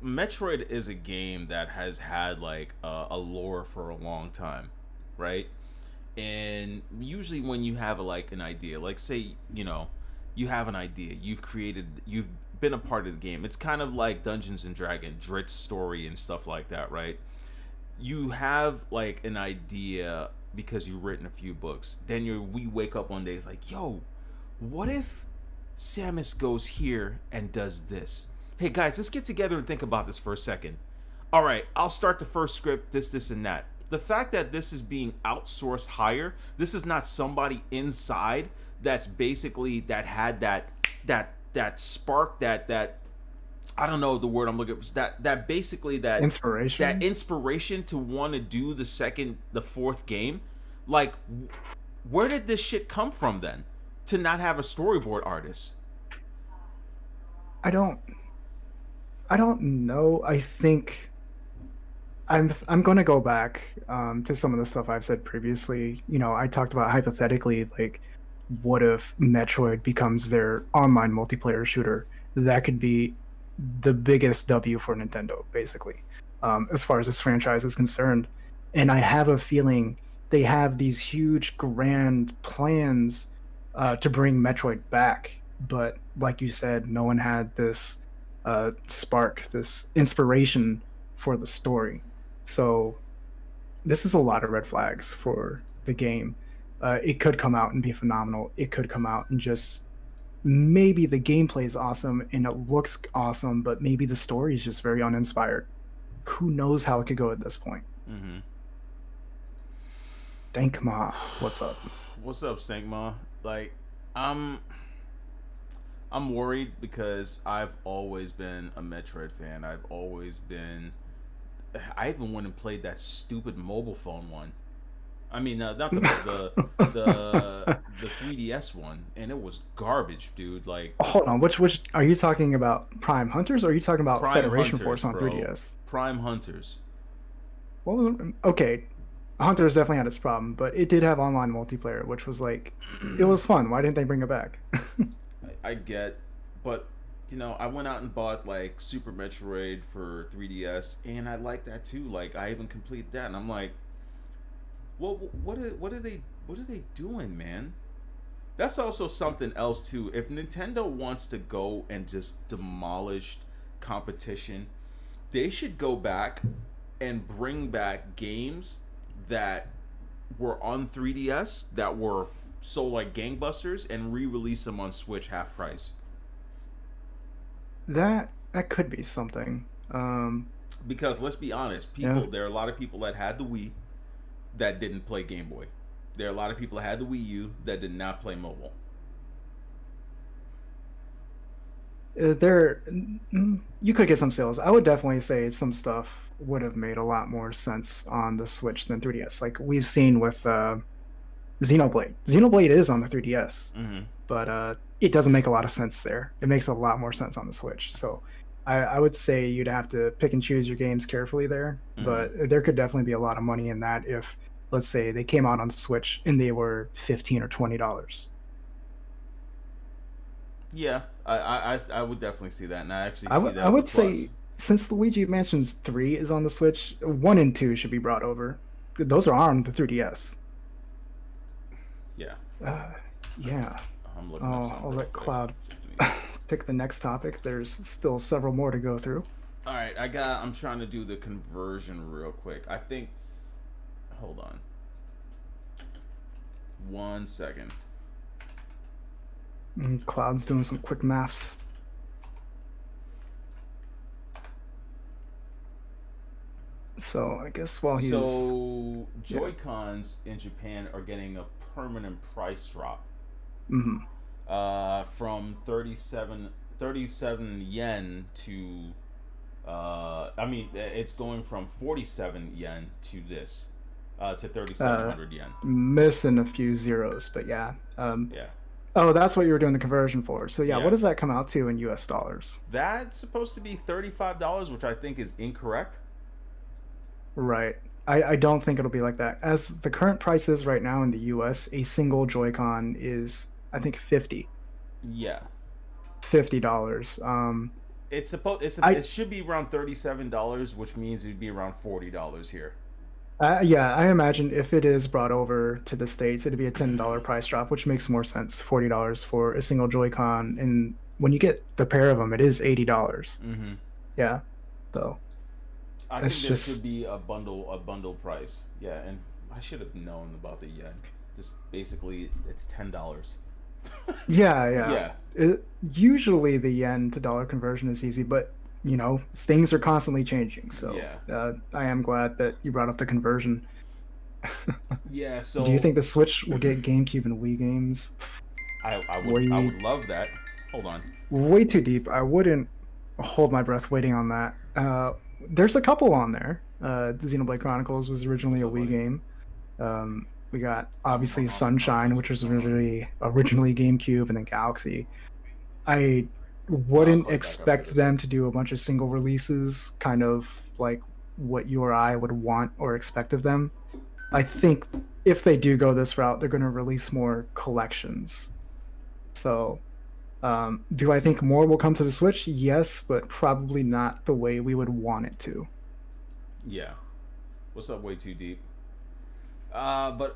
Metroid is a game that has had like a lore for a long time, right? And usually when you have like an idea, like say, you have an idea, you've been a part of the game. It's kind of like Dungeons and Dragons, Drit's story and stuff like that, right? You have like an idea because you've written a few books. Then we wake up one day, it's like, yo, what if Samus goes here and does this? Hey guys, let's get together and think about this for a second. All right, I'll start the first script, this, and that. The fact that this is being outsourced higher, this is not somebody inside that's basically that had that spark, that I don't know the word I'm looking for, that basically that inspiration to want to do the fourth game. Like, where did this shit come from then? To not have a storyboard artist? I don't know. I think I'm going to go back to some of the stuff I've said previously. I talked about hypothetically, like, what if Metroid becomes their online multiplayer shooter? That could be the biggest W for Nintendo, basically, as far as this franchise is concerned. And I have a feeling they have these huge, grand plans to bring Metroid back. But like you said, no one had this spark, this inspiration for the story. So this is a lot of red flags for the game. It could come out and be phenomenal. It could come out and just maybe the gameplay is awesome and it looks awesome, but maybe the story is just very uninspired. Who knows how it could go at this point? Mm-hmm. Dankma, what's up? What's up, Stankma? Like, I'm worried because I've always been a Metroid fan. I even went and played that stupid mobile phone one. I mean, not the 3DS one, and it was garbage, dude. Like, hold on, which are you talking about? Prime Hunters, or are you talking about Prime Federation Hunters, Force on bro. 3DS? Prime Hunters. What was it? Okay, Hunters definitely had its problem, but it did have online multiplayer, which was like, it was fun. Why didn't they bring it back? I get, but I went out and bought like Super Metroid for 3DS, and I like that too. Like, I even completed that, and I'm like, what are they doing, man? That's also something else too. If Nintendo wants to go and just demolish competition, they should go back and bring back games that were on 3DS that were sold like gangbusters and re-release them on Switch half price. That could be something. Because let's be honest, there are a lot of people that had the Wii that didn't play Game Boy. There are a lot of people that had the Wii U that did not play mobile. You could get some sales. I would definitely say some stuff would have made a lot more sense on the Switch than 3DS. Like we've seen with Xenoblade. Xenoblade is on the 3DS, Mm-hmm. but it doesn't make a lot of sense there. It makes a lot more sense on the Switch. So I would say you'd have to pick and choose your games carefully there, Mm-hmm. but there could definitely be a lot of money in that if, let's say, they came out on Switch and they were $15 or $20. Yeah, I would definitely see that, and I actually see that I as a would plus. say since Luigi Mansions 3 is on the Switch, 1 and 2 should be brought over. Those are on the 3DS. Yeah, Uh, yeah. I'm looking up I'll something real let quick. Cloud pick the next topic. There's still several more to go through. All right, I'm trying to do the conversion real quick. I think. Hold on. 1 second. And Cloud's doing some quick maths. So I guess while he's So Joy Cons in Japan are getting a permanent price drop. Mhm. From 37 yen to I mean it's going from 47 yen to this to 3700 yen. Missing a few zeros, but yeah. Yeah. Oh, that's what you were doing the conversion for. So yeah, Yeah. what does that come out to in US dollars? That's supposed to be $35, which I think is incorrect. Right. I don't think it'll be like that. As the current price is right now in the US, a single Joy-Con is I think Yeah. $50. It should be around $37, which means it'd be around $40 here. Yeah, I imagine if it is brought over to the States, it'd be a $10 price drop, which makes more sense. $40 for a single Joy-Con, and when you get the pair of them, it is $80. Mm-hmm. Yeah, so I it's think there should just be a bundle price. Yeah, and I should have known about the yen. Just basically, it's $10. yeah. Yeah, Usually the yen to dollar conversion is easy, but things are constantly changing. So yeah, I am glad that you brought up the conversion. yeah. Do you So think the Switch will get GameCube and Wii games? I Way would love that. Hold on. way too deep. I wouldn't hold my breath waiting on that. There's a couple on there. The Xenoblade Chronicles was originally What's a up, Wii buddy? game. We got obviously I'll Sunshine, close which this. was Hold on. originally GameCube, and then Galaxy. I I'll wouldn't call you back after expect this. them to do a bunch of single releases, kind of like what you or I would want or expect of them. I think if they do go this route, they're going to release more collections. So, do I think more will come to the Switch? Yes, but probably not the way we would want it to. Yeah. What's up? Way too deep. But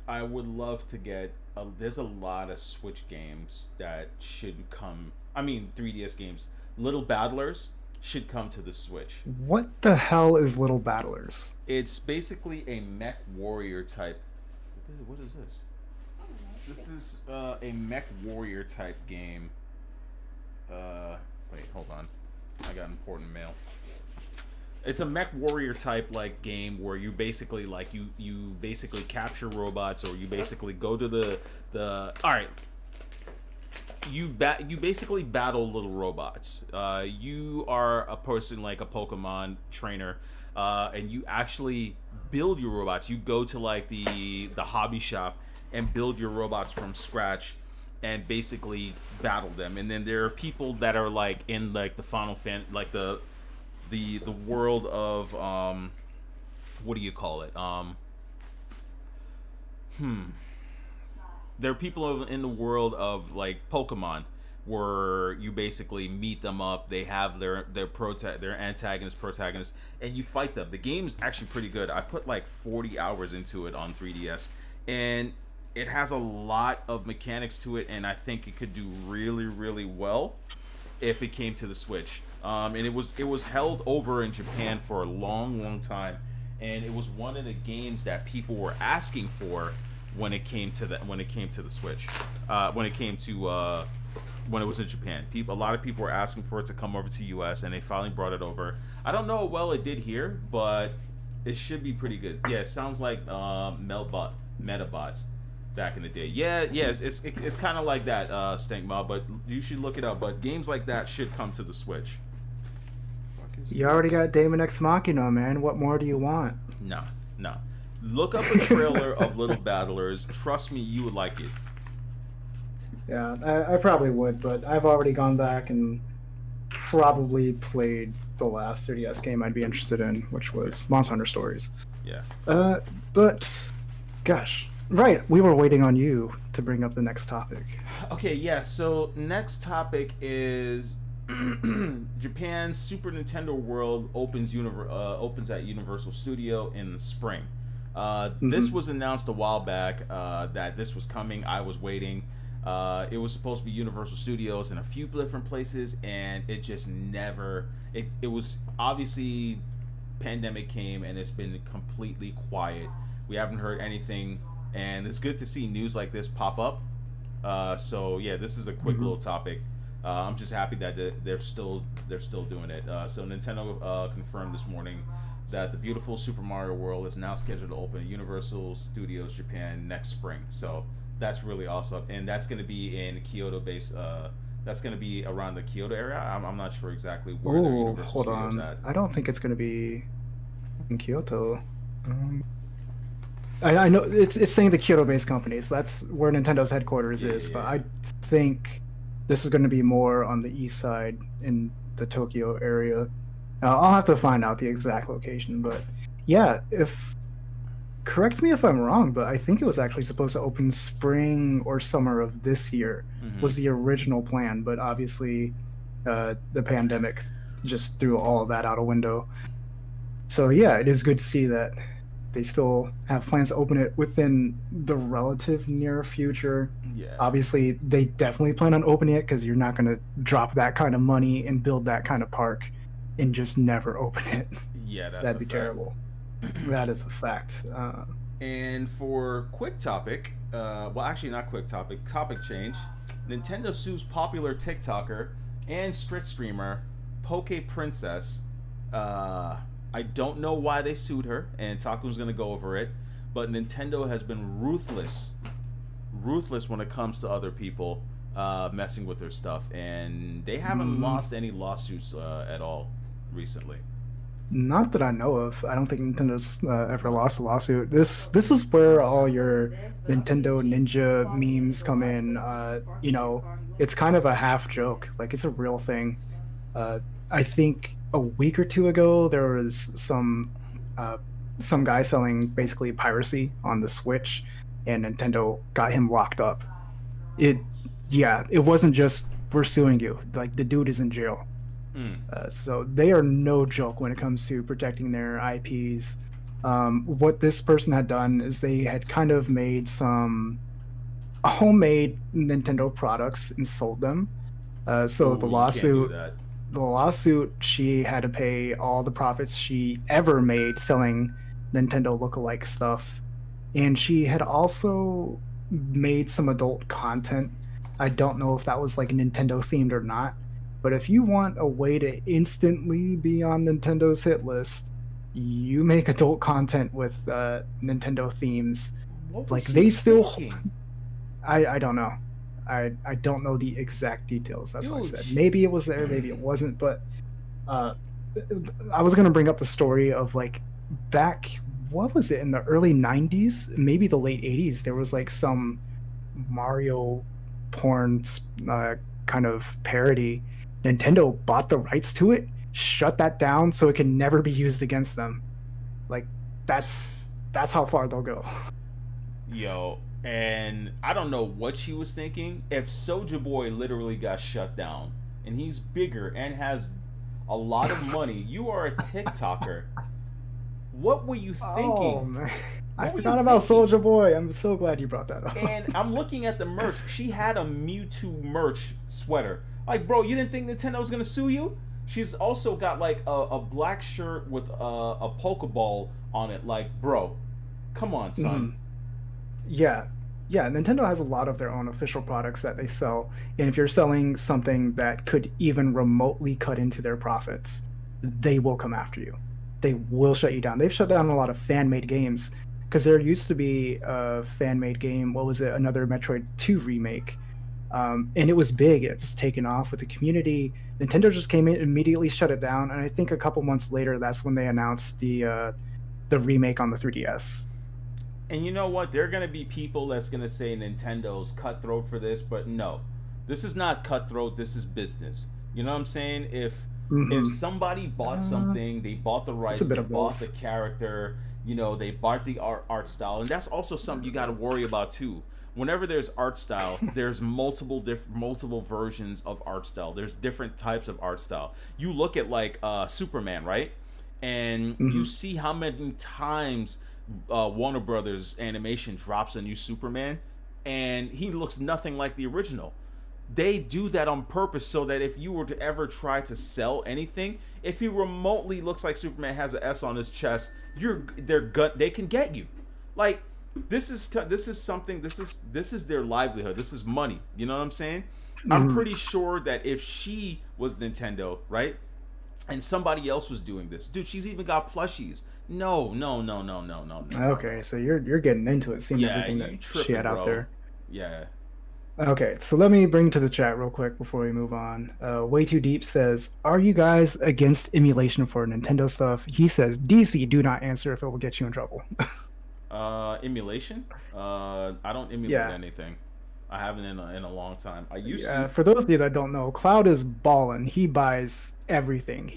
I would love to get. There's a lot of Switch games that should come. I mean, 3DS games. Little Battlers should come to the Switch. What the hell is Little Battlers? It's basically a mech warrior type. What is this? This is a mech warrior type game. Wait, hold on. I got important mail. It's a mech warrior type like game where you basically you basically capture robots, or you basically go to the all right. You basically battle little robots. You are a person like a Pokemon trainer, and you actually build your robots. You go to like the hobby shop and build your robots from scratch, and basically battle them. And then there are people that are like in like the Final Fan, like the world of what do you call it? There are people in the world of like Pokemon where you basically meet them up. They have their antagonist, protagonist, and you fight them. The game's actually pretty good. I put like 40 hours into it on 3DS, and it has a lot of mechanics to it, and I think it could do really, really well if it came to the Switch. And it was held over in Japan for a long, long time, and it was one of the games that people were asking for when it came to the Switch. When it was in Japan, a lot of people were asking for it to come over to US, and they finally brought it over. I don't know how well it did here, but it should be pretty good. Yeah, it sounds like Metabots back in the day. Yeah, it's kind of like that, Stankma, but you should look it up. But games like that should come to the Switch. You already got Daemon X Machina, man. What more do you want? No, no. Look up a trailer of Little Battlers. Trust me, you would like it. Yeah, I probably would, but I've already gone back and probably played the last 3DS game I'd be interested in, which was Monster Hunter Stories. Yeah. But gosh, right, we were waiting on you to bring up the next topic. Okay, yeah. So next topic is Japan's Super Nintendo World opens at Universal Studio in the spring. This was announced a while back that this was coming. I was waiting. It was supposed to be Universal Studios in a few different places, and it just never. It was obviously pandemic came, and it's been completely quiet. We haven't heard anything, and it's good to see news like this pop up. So yeah, this is a quick little topic. I'm just happy that they're still doing it. So Nintendo confirmed this morning that the beautiful Super Mario World is now scheduled to open at Universal Studios Japan next spring. So that's really awesome, and that's going to be in Kyoto based. That's going to be around the Kyoto area. I'm not sure exactly where their Universal Hold Studios on. at. I don't think it's going to be in Kyoto. I know it's saying the Kyoto-based company, so that's where Nintendo's headquarters is. Yeah. But I think this is going to be more on the east side in the Tokyo area. I'll have to find out the exact location, but yeah, correct me if I'm wrong, but I think it was actually supposed to open spring or summer of this year was the original plan, but obviously the pandemic just threw all of that out a window. So yeah, it is good to see that they still have plans to open it within the relative near future. Yeah. Obviously, they definitely plan on opening it because you're not going to drop that kind of money and build that kind of park and just never open it. Yeah, That'd be terrible. That is a fact. And for quick topic, well, actually not quick topic, topic change. Nintendo sues popular TikToker and street streamer Poke Princess. I don't know why they sued her, and Takun's gonna go over it. But Nintendo has been ruthless when it comes to other people messing with their stuff, and they haven't lost any lawsuits at all recently. Not that I know of. I don't think Nintendo's ever lost a lawsuit. This is where all your Nintendo Ninja memes come in. It's kind of a half joke. Like, it's a real thing. I think a week or two ago there was some guy selling basically piracy on the Switch, and Nintendo got him locked up. It wasn't just we're suing you. Like, the dude is in jail. So they are no joke when it comes to protecting their IPs. What this person had done is they had kind of made some homemade Nintendo products and sold them. So the lawsuit, she had to pay all the profits she ever made selling Nintendo lookalike stuff, and she had also made some adult content. I don't know if that was like Nintendo themed or not. But if you want a way to instantly be on Nintendo's hit list, you make adult content with Nintendo themes. Like, they still... I don't know. I don't know the exact details. That's what I said. Maybe it was there, maybe it wasn't. But I was going to bring up the story of, like, back... What was it? In the early 90s? Maybe the late 80s. There was, like, some Mario porn kind of parody. Nintendo bought the rights to it, shut that down so it can never be used against them. Like, that's how far they'll go. Yo, and I don't know what she was thinking. If Soulja Boy literally got shut down, and he's bigger and has a lot of money, you are a TikToker. What were you thinking? Oh, man. I forgot about Soulja Boy. I'm so glad you brought that up. And I'm looking at the merch. She had a Mewtwo merch sweater. Like, bro, you didn't think Nintendo was gonna sue you? She's also got like a black shirt with a Pokeball on it. Like, bro, come on, son. Yeah, Nintendo has a lot of their own official products that they sell, and if you're selling something that could even remotely cut into their profits, they will come after you. They will shut you down. They've shut down a lot of fan-made games, because there used to be a fan-made game, what was it, another Metroid 2 remake, and it was big. It was taken off with the community. Nintendo just came in, immediately shut it down, and I think a couple months later, that's when they announced the remake on the 3DS. And you know what? There are gonna be people that's gonna say Nintendo's cutthroat for this, but no, this is not cutthroat. This is business. You know what I'm saying? If Mm-hmm. somebody bought something, they bought the It's a rights, bit they of bought the both. character, they bought the art style, and that's also something you got to worry about too. Whenever there's art style, there's multiple versions of art style. There's different types of art style. You look at like Superman, right? And you Mm-hmm. see how many times Warner Brothers Animation drops a new Superman, and he looks nothing like the original. They do that on purpose so that if you were to ever try to sell anything, if he remotely looks like Superman has an S on his chest, they can get you. Like this is their livelihood. This is money. You know what I'm saying? I'm Mm-hmm. pretty sure that if she was Nintendo, right, and somebody else was doing this, dude, she's even got plushies. No, no, no, no, no, no, no, no, Okay, no. so you're getting into it, seeing Yeah, everything that you she tripping, had out bro. there. Yeah. Okay, so let me bring to the chat real quick before we move on. Way Too Deep says, "Are you guys against emulation for Nintendo stuff?" He says, "DC, do not answer if it will get you in trouble." Emulation. I don't emulate Yeah. anything. I haven't in a long time. I used to. For those of you that don't know, Cloud is ballin'. He buys everything.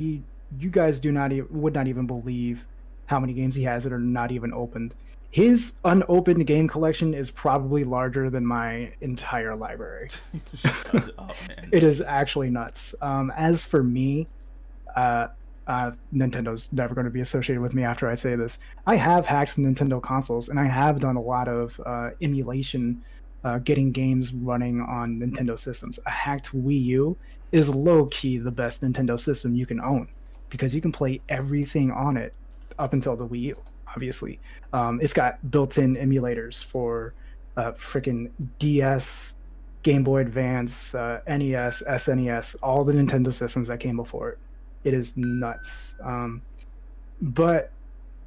You guys do not even would not even believe how many games he has that are not even opened. His unopened game collection is probably larger than my entire library. Shut up, man. It is actually nuts. As for me, uh, Nintendo's never going to be associated with me after I say this. I have hacked Nintendo consoles, and I have done a lot of emulation, getting games running on Nintendo systems. A hacked Wii U is low key the best Nintendo system you can own because you can play everything on it up until the Wii U. Obviously, it's got built-in emulators for freaking DS, Game Boy Advance, NES, SNES, all the Nintendo systems that came before it. It is nuts. But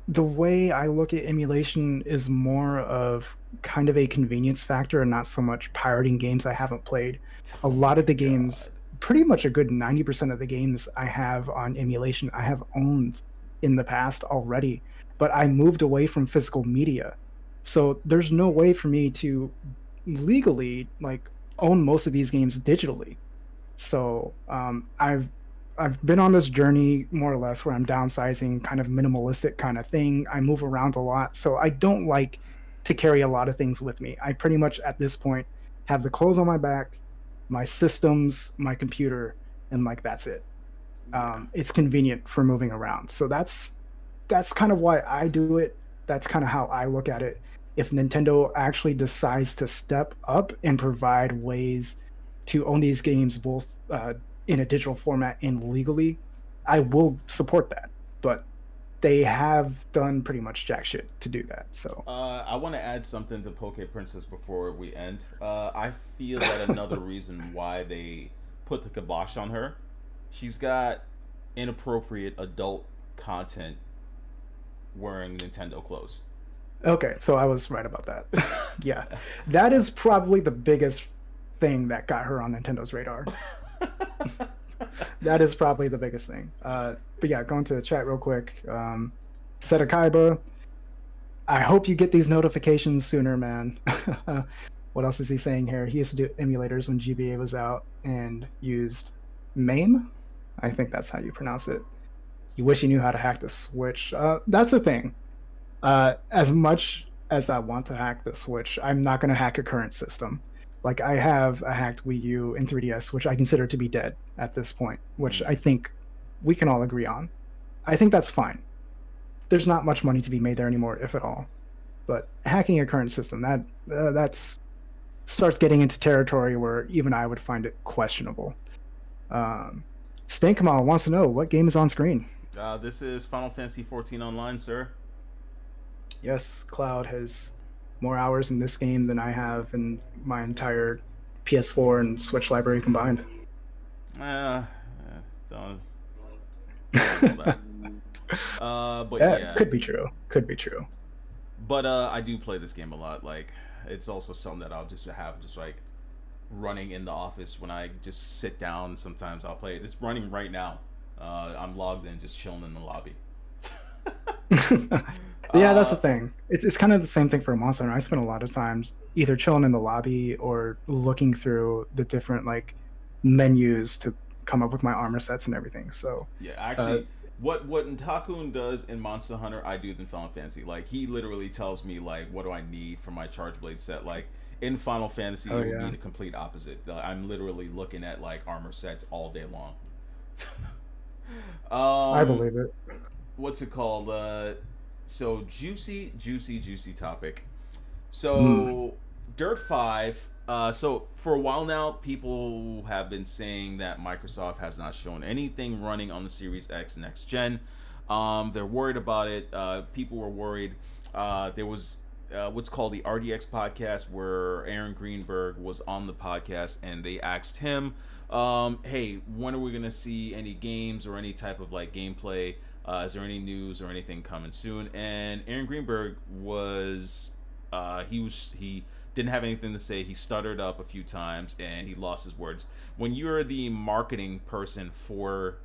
the way I look at emulation is more of kind of a convenience factor and not so much pirating games I haven't played. A Oh lot my of the god. games, pretty much a good 90% of the games I have on emulation, I have owned in the past already, but I moved away from physical media. So there's no way for me to legally like own most of these games digitally. So I've been on this journey more or less where I'm downsizing, kind of minimalistic kind of thing. I move around a lot, so I don't like to carry a lot of things with me. I pretty much at this point have the clothes on my back, my systems, my computer, and like that's it. Yeah. It's convenient for moving around. So that's kind of why I do it. That's kind of how I look at it. If Nintendo actually decides to step up and provide ways to own these games both in a digital format and legally, I will support that. But they have done pretty much jack shit to do that. So, I want to add something to Poke Princess before we end. I feel that another reason why they put the kibosh on her, she's got inappropriate adult content wearing Nintendo clothes. okay, so I was right about that. Yeah, that is probably the biggest thing that got her on Nintendo's radar. That is probably the biggest thing. But yeah, going to the chat real quick. Setakaiba, I hope you get these notifications sooner, man. What else is he saying here? He used to do emulators when GBA was out and used MAME. I think that's how you pronounce it. You wish you knew how to hack the Switch. That's the thing. As much as I want to hack the Switch, I'm not going to hack a current system. Like I have a hacked Wii U and 3DS, which I consider to be dead at this point, which Mm. I think we can all agree on. I think that's fine. There's not much money to be made there anymore, if at all. But hacking a current system, that's starts getting into territory where even I would find it questionable. Um, Stankamal wants to know what game is on screen. This is Final Fantasy 14 Online, sir. Yes, Cloud has more hours in this game than I have in my entire PS4 and Switch library combined. Uh, don't don't know that. But Yeah, yeah, could be true. Could be true. but I do play this game a lot. Like, it's also something that I'll just have just like running in the office when I just sit down. Sometimes I'll play it. It's running right now. I'm logged in, just chilling in the lobby. Yeah, that's the Uh, thing. It's kind of the same thing for Monster Hunter. I spend a lot of times either chilling in the lobby or looking through the different like menus to come up with my armor sets and everything. So, yeah, uh, actually, what Takun does in Monster Hunter, I do in Final Fantasy. Like he literally tells me like what do I need for my Charge Blade set. Like in Final Fantasy, oh it would yeah, be the complete opposite. I'm literally looking at like armor sets all day long. I um, believe it. what's it called? So juicy topic. Mm. So Dirt 5. So for a while now, people have been saying that Microsoft has not shown anything running on the Series X next gen. They're worried about it. People were worried. There was what's called the RDX podcast where Aaron Greenberg was on the podcast and they asked him, "Hey, when are we gonna see any games or any type of like gameplay? Is there any news or anything coming soon?" And Aaron Greenberg was he didn't have anything to say. He stuttered up a few times and he lost his words. When you're the marketing person for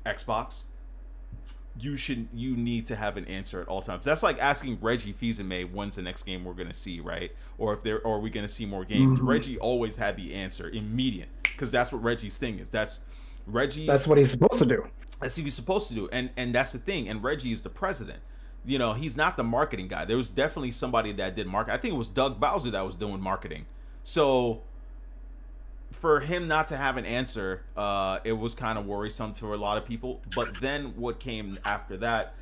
Xbox, you need to have an answer at all times. That's like asking Reggie Fils-Aimé when's the next game we're gonna see, right? Or are we gonna see more games? Hmm. Reggie always had the answer immediate because that's what Reggie's thing is. That's Reggie. That's what he's supposed to do. That's what he's supposed to do, and that's the thing. And Reggie is the president. You know, he's not the marketing guy. There was definitely somebody that did market. I think it was Doug Bowser that was doing marketing. So for him not to have an answer, it was kind of worrisome to a lot of people. But then what came after that,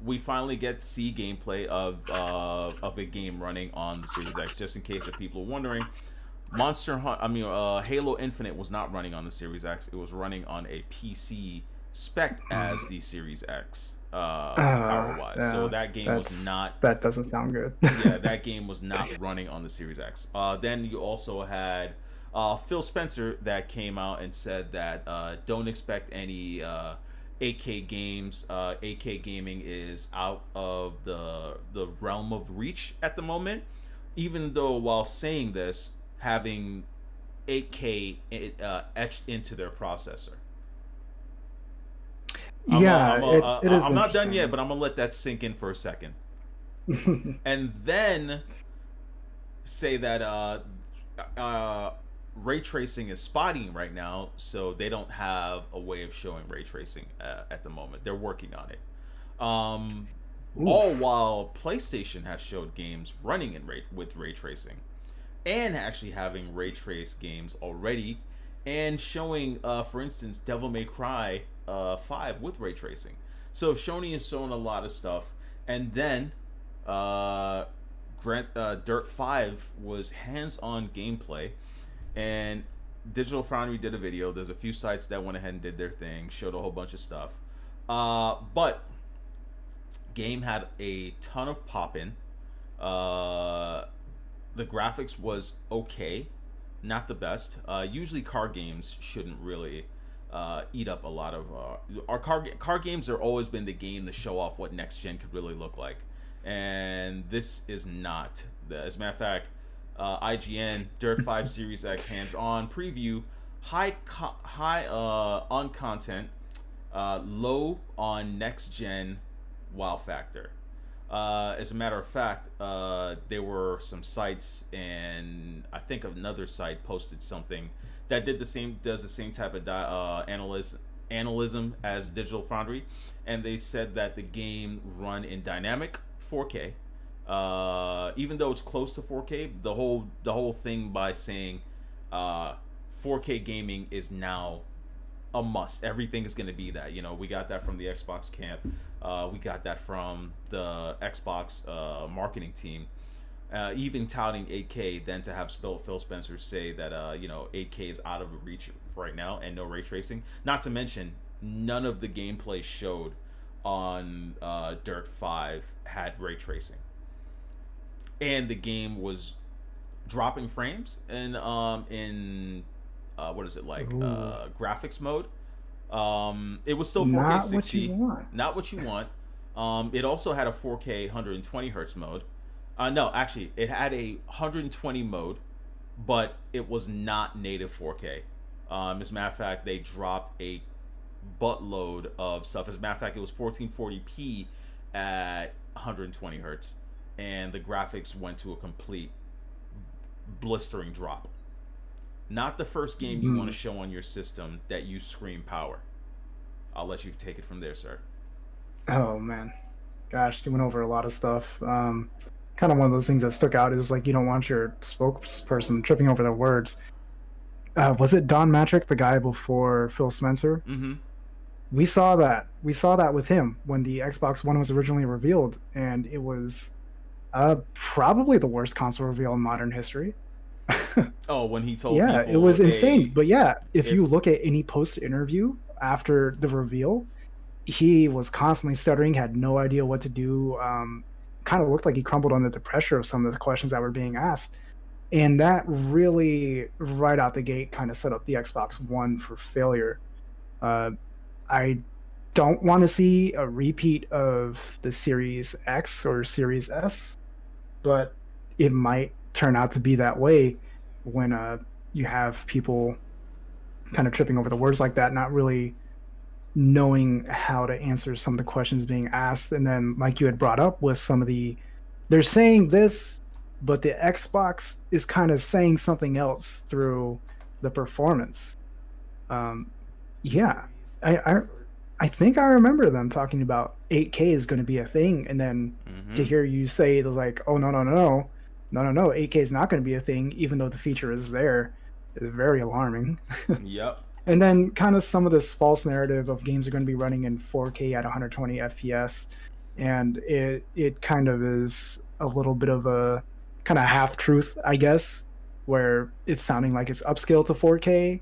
we finally get to see gameplay of a game running on the Series X. Just in case if people are wondering, Halo Infinite was not running on the Series X. It was running on a PC spec as the Series X, power wise. So Yeah, that game was not. that doesn't sound good. Yeah, that game was not running on the Series X. Then you also had Phil Spencer that came out and said that don't expect any 8K games. 8K gaming is out of the realm of reach at the moment. Even though while saying this, having 8K etched into their processor. Yeah, it is I'm not done yet, interesting. but I'm gonna let that sink in for a second, and then say that ray tracing is spotting right now, so they don't have a way of showing ray tracing at the moment. They're working on it. Um, all Oof. while PlayStation has showed games running with ray tracing, and actually having ray trace games already, and showing, for instance, Devil May Cry 5 with ray tracing. So Sony is showing a lot of stuff, and then uh, Dirt 5 was hands-on gameplay, and Digital Foundry did a video. There's a few sites that went ahead and did their thing, showed a whole bunch of stuff. But game had a ton of pop-in. The graphics was okay, not the best. Usually, car games shouldn't really eat up a lot of our car games. Are always been the game to show off what next gen could really look like, and this is not. As a matter of fact, IGN Dirt 5 Series X hands-on preview, high on content, low on next gen wow factor. As a matter of fact, there were some sites, and I think another site posted something that does the same type of analysm as Digital Foundry, and they said that the game run in dynamic 4K. Even though it's close to 4K, the whole thing by saying 4K gaming is now a must. Everything is going to be that. You know, we got that from the Xbox camp. We got that from the Xbox marketing team. Even touting 8K, then to have Phil Spencer say that 8K is out of reach right now and no ray tracing. Not to mention, none of the gameplay showed on Dirt 5 had ray tracing, and the game was dropping frames in what is it like Ooh, graphics mode. It was still 4K not what you 60, want. not what you want. It also had a 4K 120 hertz mode. No, actually, it had a 120 mode, but it was not native 4K. As a matter of fact, they dropped a buttload of stuff. As a matter of fact, it was 1440p at 120 hertz, and the graphics went to a complete blistering drop. Not the first game you want to show on your system that you scream power. I'll let you take it from there, sir. Oh man, gosh, you went over a lot of stuff. Kind of one of those things that stuck out is like you don't want your spokesperson tripping over their words. Was it Don Matrick, the guy before Phil Spencer? Mm-hmm. We saw that. We saw that with him when the Xbox One was originally revealed, and it was probably the worst console reveal in modern history. Oh, when he told Yeah, people, it was hey, insane. But yeah, if you look at any post interview after the reveal, he was constantly stuttering, had no idea what to do. Kind of looked like he crumbled under the pressure of some of the questions that were being asked. And that really, right out the gate, kind of set up the Xbox One for failure. I don't want to see a repeat of the Series X or Series S, but it might turn out to be that way when you have people kind of tripping over the words like that, not really knowing how to answer some of the questions being asked. And then, like you had brought up with some of they're saying this, but the Xbox is kind of saying something else through the performance. Yeah, I think I remember them talking about 8K is going to be a thing, and then to hear you say like, oh no, 8K is not going to be a thing, even though the feature is there, is very alarming. Yep. And then kind of some of this false narrative of games are going to be running in 4K at 120 FPS, and it kind of is a little bit of a kind of half truth, I guess, where it's sounding like it's upscaled to 4K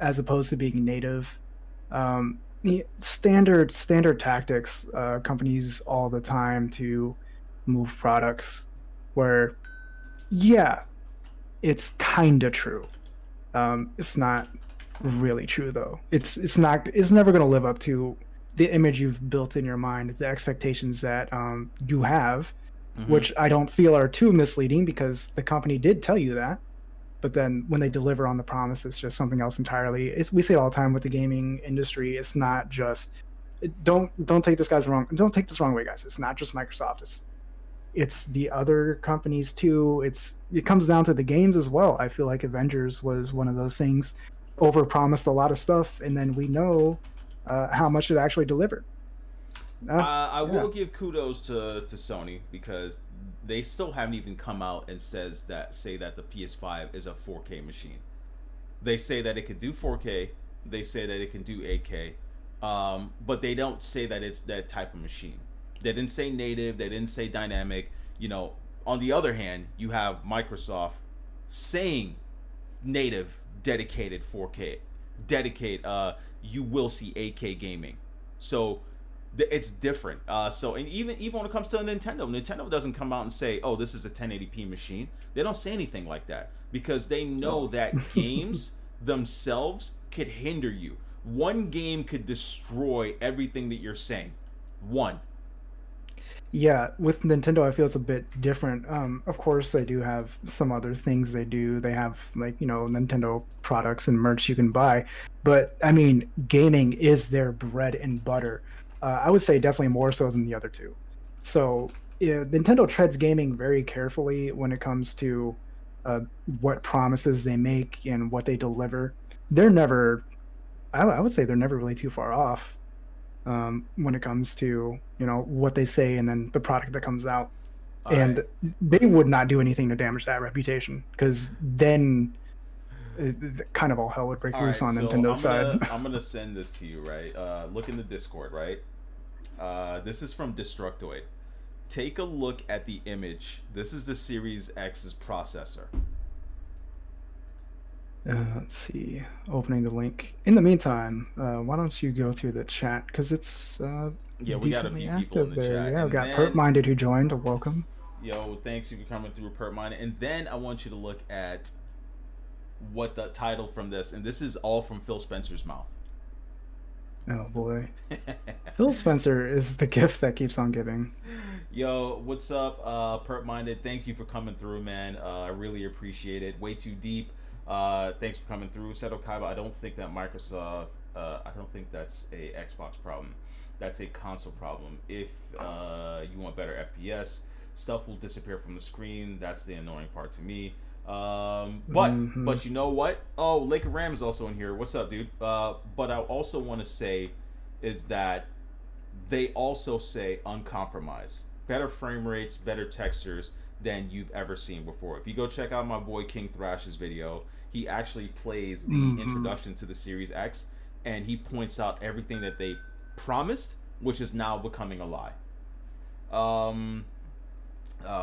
as opposed to being native. Standard tactics companies use all the time to move products where, yeah, it's kind of true. It's not really true though. It's never going to live up to the image you've built in your mind, the expectations that you have, which I don't feel are too misleading because the company did tell you that. But then when they deliver on the promise, it's just something else entirely. We say it all the time with the gaming industry. It's not just don't take this wrong. Don't take this wrong way, guys. It's not just Microsoft. It's the other companies too. It comes down to the games as well. I feel like Avengers was one of those things, overpromised a lot of stuff, and then we know how much it actually delivered. I will give kudos to Sony because they still haven't even come out and say that the PS5 is a 4K machine. They say that it can do 4K. They say that it can do 8K, but they don't say that it's that type of machine. They didn't say native. They didn't say dynamic. On the other hand, you have Microsoft saying native, dedicated 4K, you will see 8K gaming. So it's different. And even when it comes to Nintendo doesn't come out and say, "Oh, this is a 1080p machine." They don't say anything like that because they know that games themselves could hinder you. One game could destroy everything that you're saying. One. Yeah, with Nintendo, I feel it's a bit different. Of course, they do have some other things they do. They have, like, Nintendo products and merch you can buy. But, I mean, gaming is their bread and butter. I would say definitely more so than the other two. So, Nintendo treads gaming very carefully when it comes to what promises they make and what they deliver. They're never, I would say they're never really too far off. When it comes to what they say and then the product that comes out, and they would not do anything to damage that reputation because then kind of all hell would break loose on Nintendo's side. I'm gonna send this to you, right? Look in the Discord, right? This is from Destructoid. Take a look at the image. This is the Series X's processor. Let's see. Opening the link. In the meantime, why don't you go through the chat because it's we got a few people in the chat. Yeah, we got Perp Minded who joined. Welcome. Yo, thanks for coming through, Perp Minded. And then I want you to look at what the title from this, and this is all from Phil Spencer's mouth. Oh boy. Phil Spencer is the gift that keeps on giving. Yo, what's up, Perp Minded? Thank you for coming through, man. I really appreciate it. Way too deep. Thanks for coming through. Seto Kaiba, I don't think that Microsoft, I don't think that's a Xbox problem. That's a console problem. If you want better FPS, stuff will disappear from the screen. That's the annoying part to me. But you know what? Oh, Lake of Ram is also in here. What's up, dude? But I also want to say is that they also say uncompromised, better frame rates, better textures than you've ever seen before. If you go check out my boy King Thrash's video, he actually plays the introduction to the Series X, and he points out everything that they promised, which is now becoming a lie.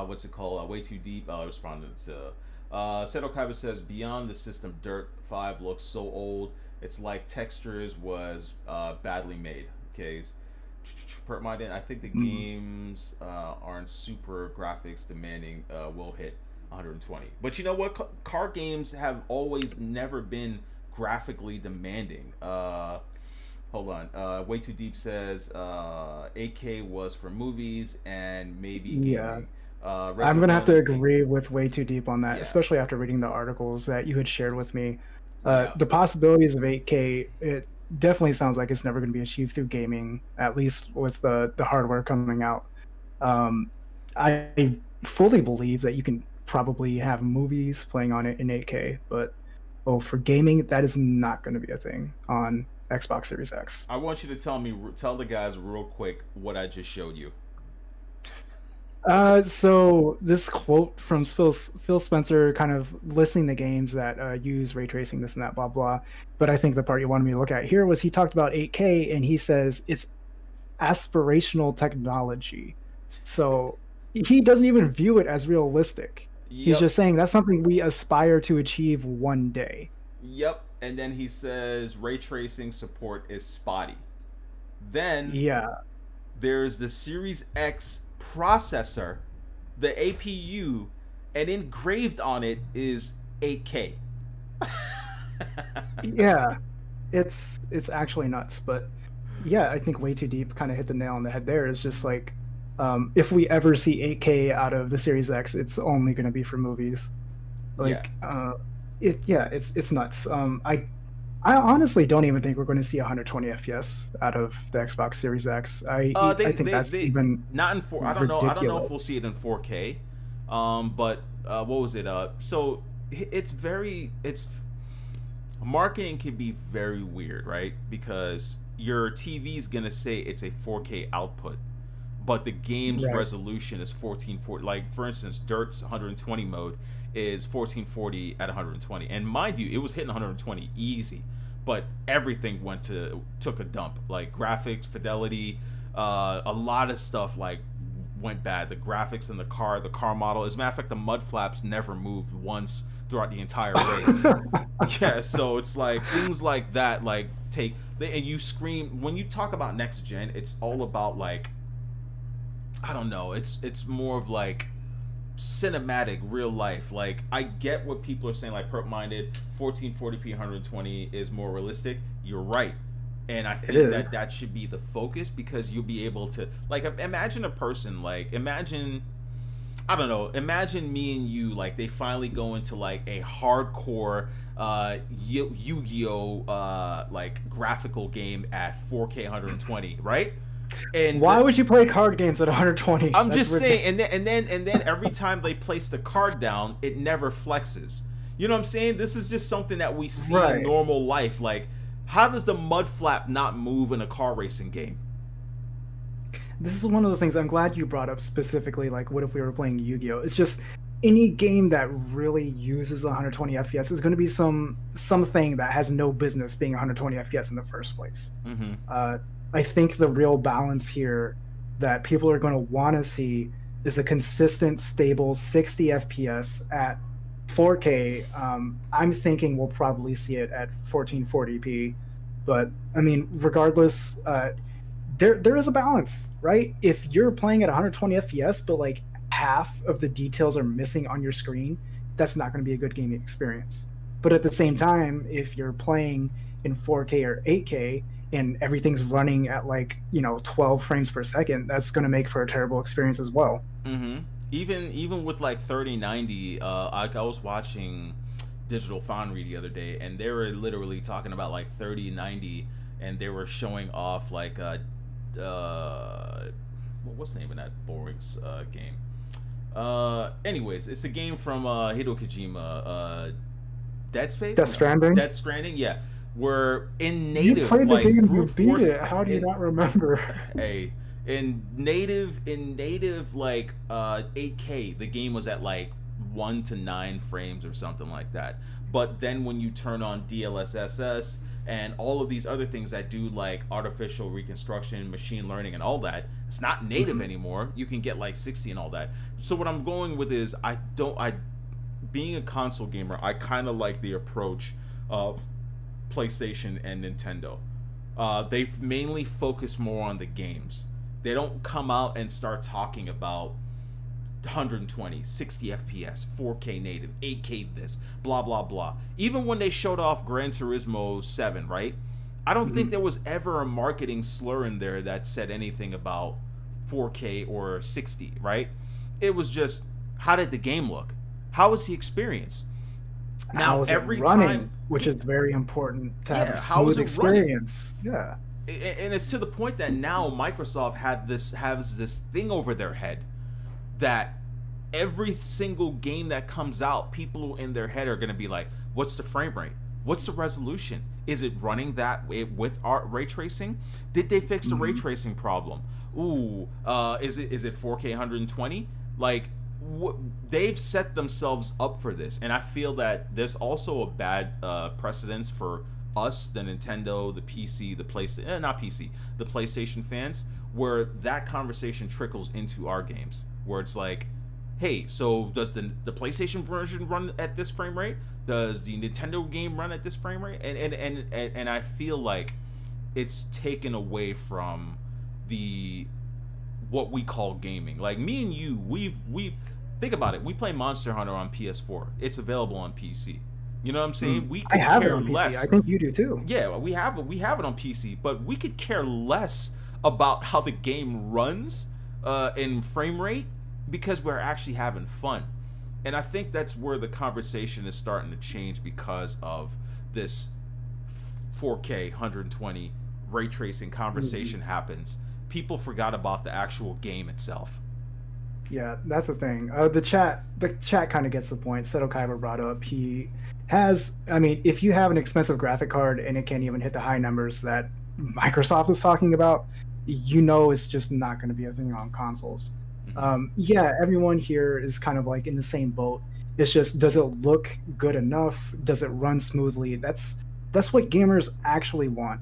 What's it called? Way Too Deep. Responded to Seto Kaiba says, beyond the system, Dirt 5 looks so old. It's like textures was badly made. Okay. I think the games aren't super graphics demanding. Will hit 120. But you know what? Car games have always never been graphically demanding. Hold on. Way Too Deep says 8K was for movies and maybe gaming. Yeah. I'm going to have to agree with Way Too Deep on that, Yeah. especially after reading the articles that you had shared with me. Yeah. The possibilities of 8K, it definitely sounds like it's never going to be achieved through gaming, at least with the hardware coming out. I fully believe that you can probably have movies playing on it in 8K, but for gaming, that is not going to be a thing on Xbox Series X. I want you to tell the guys real quick what I just showed you. So this quote from Phil Spencer, kind of listing the games that use ray tracing, this and that, blah blah. But I think the part you wanted me to look at here was he talked about 8K, and he says it's aspirational technology. So he doesn't even view it as realistic. Yep. He's just saying that's something we aspire to achieve one day. Yep. And then he says ray tracing support is spotty. Then there's the Series X processor, the APU, and engraved on it is 8K. Yeah, it's actually nuts. But yeah, I think Way Too Deep kind of hit the nail on the head there. It's just like, if we ever see 8K out of the Series X, it's only going to be for movies. Like, it's nuts. I honestly don't even think we're going to see 120 FPS out of the Xbox Series X. I think that's even not in 4. I don't know if we'll see it in 4K. But what was it? So it's marketing can be very weird, right? Because your TV's gonna say it's a 4K output, but the game's resolution is 1440. Like for instance, Dirt's 120 mode is 1440 at 120, and mind you, it was hitting 120 easy, but everything took a dump. Like graphics, fidelity, a lot of stuff like went bad. The graphics in the car model, as a matter of fact, the mud flaps never moved once throughout the entire race. Yeah, so it's like things like that, like and you scream when you talk about next gen. It's all about like, I don't know, it's more of like cinematic real life. Like I get what people are saying, like Perp Minded 1440p 120 is more realistic. You're right, and I think that should be the focus, because you'll be able to, like, imagine a person, like imagine me and you, like they finally go into like a hardcore Yu-Gi-Oh like graphical game at 4K 120, right? And why would you play card games at 120? I'm just saying, and then every time they place the card down, it never flexes. You know what I'm saying? This is just something that we see in normal life. Like, how does the mud flap not move in a car racing game? This is one of those things I'm glad you brought up specifically. Like, what if we were playing Yu-Gi-Oh? It's just any game that really uses 120 FPS is going to be something that has no business being 120 FPS in the first place. I think the real balance here that people are going to want to see is a consistent, stable 60 FPS at 4K. I'm thinking we'll probably see it at 1440p. But, I mean, regardless, there is a balance, right? If you're playing at 120 FPS, but like half of the details are missing on your screen, that's not going to be a good gaming experience. But at the same time, if you're playing in 4K or 8K, and everything's running at 12 frames per second, that's going to make for a terrible experience as well. Even with like 3090, I was watching Digital Foundry the other day, and they were literally talking about like 3090, and they were showing off like what's the name of that boring game? Anyways, it's the game from Hideo Kojima. Dead Space? Death No. Stranding. Death Stranding, yeah. Where in You native, played the like game, you brute beat force it. How do you in, not remember? hey, in native like 8K, the game was at like 1 to 9 frames or something like that. But then when you turn on DLSS and all of these other things that do like artificial reconstruction, machine learning and all that, it's not native anymore. You can get like 60 and all that. So what I'm going with is I being a console gamer, I kind of like the approach of PlayStation and Nintendo. They've mainly focused more on the games. They don't come out and start talking about 120, 60 FPS, 4K native, 8K this, blah, blah, blah. Even when they showed off Gran Turismo 7, right? I don't think there was ever a marketing slur in there that said anything about 4K or 60, right? It was just, how did the game look? How was the experience? Now, How is every it running, time, which is very important to have yeah, a how is smooth it running? experience. Yeah. And it's to the point that now Microsoft has this thing over their head that every single game that comes out, people in their head are going to be like, what's the frame rate? What's the resolution? Is it running that way with ray tracing? Did they fix the ray tracing problem? Ooh, is it 4K 120? Like, they've set themselves up for this, and I feel that there's also a bad precedence for us, the Nintendo, the PC, the PlayStation, not PC, the PlayStation fans, where that conversation trickles into our games, where it's like, hey, so does the PlayStation version run at this frame rate? Does the Nintendo game run at this frame rate? And I feel like it's taken away from the what we call gaming. Like me and you, we've think about it. We play Monster Hunter on PS4. It's available on PC. You know what I'm saying? We I could have it care on PC. less. I think you do too. Yeah, we have it on PC, but we could care less about how the game runs in frame rate because we're actually having fun. And I think that's where the conversation is starting to change because of this 4K 120 ray tracing conversation happens. People forgot about the actual game itself. Yeah, that's the thing. The chat kind of gets the point. Seto Kaiba brought up he has. I mean, if you have an expensive graphic card and it can't even hit the high numbers that Microsoft is talking about, you know it's just not going to be a thing on consoles. Yeah, everyone here is kind of like in the same boat. It's just, does it look good enough? Does it run smoothly? That's what gamers actually want.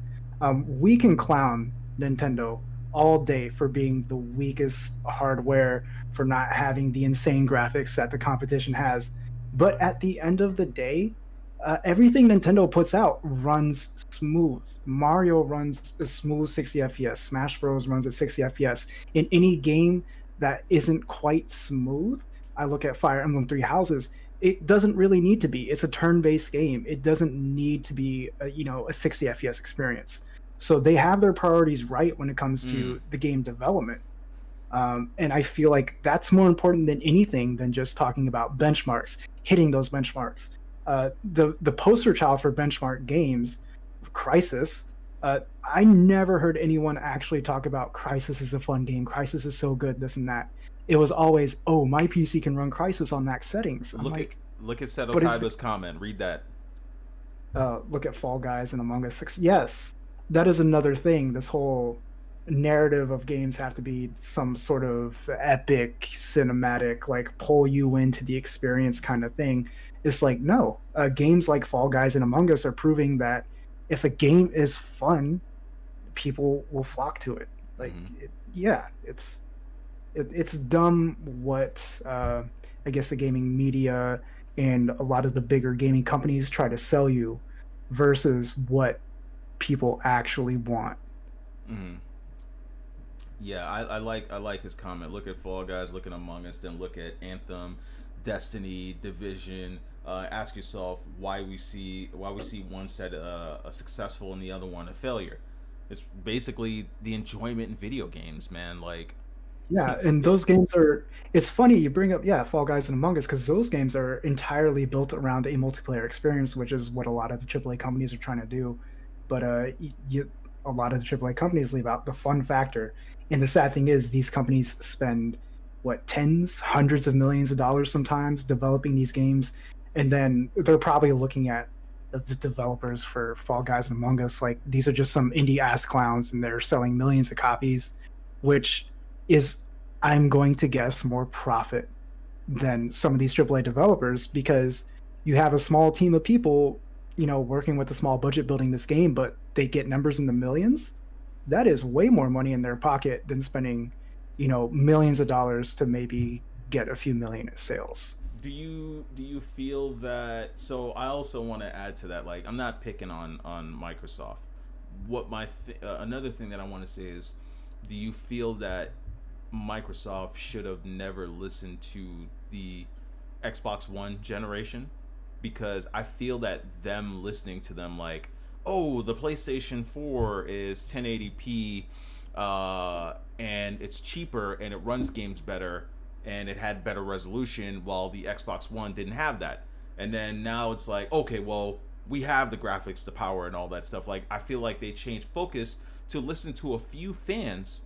We can clown Nintendo all day for being the weakest hardware, for not having the insane graphics that the competition has. But at the end of the day, everything Nintendo puts out runs smooth. Mario runs a smooth 60 FPS. Smash Bros. Runs at 60 FPS. In any game that isn't quite smooth, I look at Fire Emblem Three Houses. It doesn't really need to be. It's a turn-based game. It doesn't need to be, a 60 FPS experience. So they have their priorities right when it comes to the game development. And I feel like that's more important than anything than just talking about benchmarks, hitting those benchmarks. The poster child for benchmark games, Crysis, I never heard anyone actually talk about Crysis is a fun game. Crysis is so good, this and that. It was always, oh, my PC can run Crysis on max settings. I'm Look at Seto Kaiba's comment. Read that. Look at Fall Guys and Among Us 6. Yes, that is another thing. This whole narrative of games have to be some sort of epic, cinematic, like pull you into the experience kind of thing. It's like, no, games like Fall Guys and Among Us are proving that if a game is fun, people will flock to it. Like, it's dumb what I guess the gaming media and a lot of the bigger gaming companies try to sell you versus what people actually want. Yeah, I like his comment. Look at Fall Guys, look at Among Us, then look at Anthem, Destiny, Division. Ask yourself why we see one set a successful and the other one a failure. It's basically the enjoyment in video games, man. Like, yeah, and those games are. It's funny you bring up Fall Guys and Among Us because those games are entirely built around a multiplayer experience, which is what a lot of the AAA companies are trying to do. But a lot of the AAA companies leave out, the fun factor. And the sad thing is, these companies spend what, tens, hundreds of millions of dollars sometimes developing these games, and then they're probably looking at the developers for Fall Guys and Among Us like these are just some indie ass clowns, and they're selling millions of copies, which is, I'm going to guess, more profit than some of these AAA developers, because you have a small team of people, working with a small budget building this game, but they get numbers in the millions. That is way more money in their pocket than spending, millions of dollars to maybe get a few million in sales. Do you feel that? So I also want to add to that. Like, I'm not picking on Microsoft. What another thing that I want to say is, do you feel that Microsoft should have never listened to the Xbox One generation? Because I feel that them listening to them, like, oh, the PlayStation 4 is 1080p, and it's cheaper and it runs games better and it had better resolution, while the Xbox One didn't have that. And then now it's like, okay, well, we have the graphics, the power, and all that stuff. Like, I feel like they changed focus to listen to a few fans,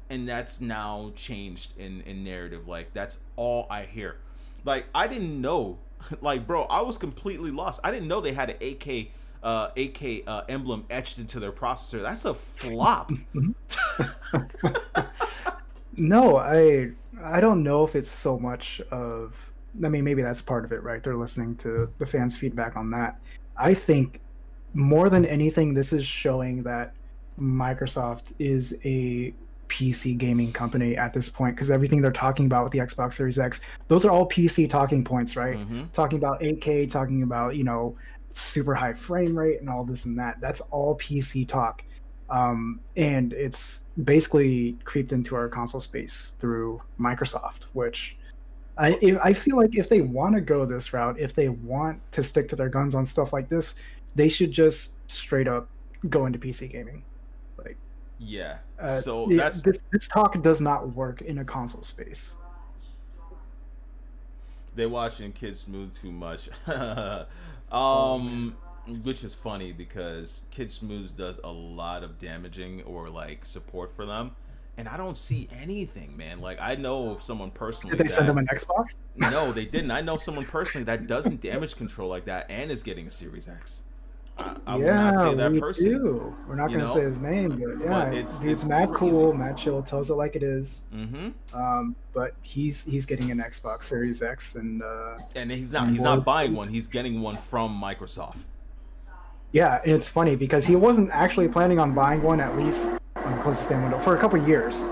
and that's now changed in narrative. Like, that's all I hear. Like, I didn't know, like, bro, I was completely lost. I didn't know they had an AK emblem etched into their processor. That's a flop. No, I don't know if it's so much of, I mean, maybe that's part of it, right? They're listening to the fans' feedback on that. I think more than anything, this is showing that Microsoft is a PC gaming company at this point, because everything they're talking about with the Xbox Series X, those are all PC talking points, right? Talking about 8K, talking about, super high frame rate and all this and that. That's all PC talk. And it's basically creeped into our console space through Microsoft, which I feel like if they want to go this route, if they want to stick to their guns on stuff like this, they should just straight up go into PC gaming. Like, yeah. So this talk does not work in a console space. They're watching Kid Smooth too much. Which is funny because Kid Smooth does a lot of damaging or like support for them, and I don't see anything, man. Like, I know someone personally. Did they send them an Xbox? No, they didn't. I know someone personally that doesn't damage control like that and is getting a Series X. I will not say that person. Do. We're not gonna say his name, but yeah, it's mad crazy. Cool, mad chill, tells it like it is. But he's getting an Xbox Series X, and he's not buying one. He's getting one from Microsoft. Yeah, and it's funny because he wasn't actually planning on buying one, at least on the closest stand window, for a couple years.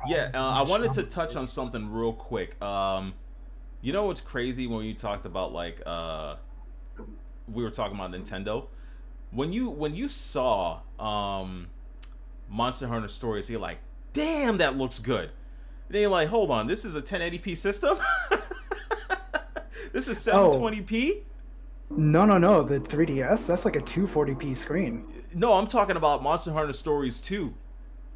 Yeah, I wanted to touch on something real quick. You know what's crazy when you talked about like we were talking about Nintendo. When you saw Monster Hunter Stories, you're like, damn, that looks good. Then you're like, hold on, this is a 1080p system? This is 720p? No, the 3DS, that's like a 240p screen. No, I'm talking about Monster Hunter Stories 2.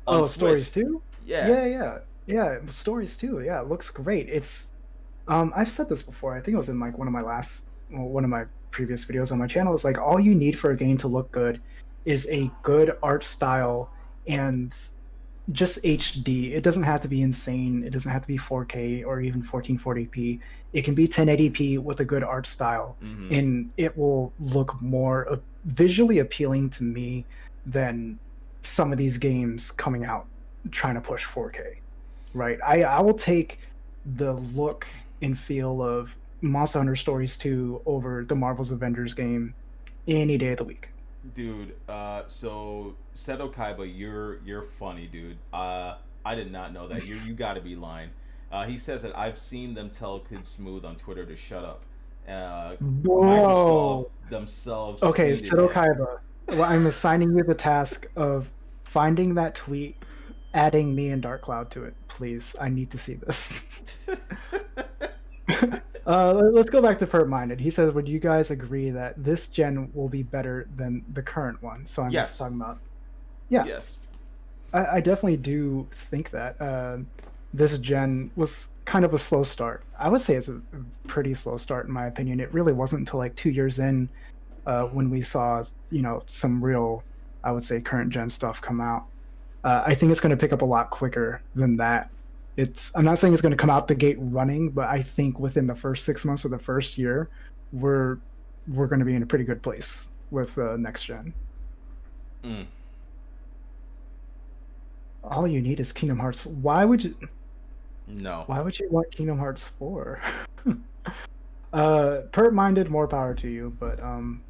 Oh, Stories 2? Yeah. Yeah, Stories 2. Yeah, it looks great. It's I've said this before. I think it was in like one of my previous videos on my channel. It's like, all you need for a game to look good is a good art style and just HD. It doesn't have to be insane. It doesn't have to be 4K or even 1440p. It can be 1080p with a good art style, and it will look more visually appealing to me than some of these games coming out trying to push 4K. Right? I will take the look and feel of Monster Hunter Stories 2 over the Marvel's Avengers game any day of the week. Dude, so Seto Kaiba, you're funny, dude. I did not know that. You got to be lying. He says that I've seen them tell Kid Smooth on Twitter to shut up. Microsoft themselves. Okay, Seto Kaiba. Well, I'm assigning you the task of finding that tweet, adding me and Dark Cloud to it, please. I need to see this. Let's go back to Perp Minded. He says, would you guys agree that this gen will be better than the current one? So I'm just talking about... Yeah. Yes. I definitely do think that. This gen was kind of a slow start. I would say it's a pretty slow start, in my opinion. It really wasn't until like 2 years in when we saw, some real, I would say, current gen stuff come out. I think it's going to pick up a lot quicker than that. I'm not saying it's going to come out the gate running, but I think within the first 6 months or the first year, we're going to be in a pretty good place with next gen. Mm. All you need is Kingdom Hearts. Why would you No. want Kingdom Hearts 4? Pert-minded, more power to you, but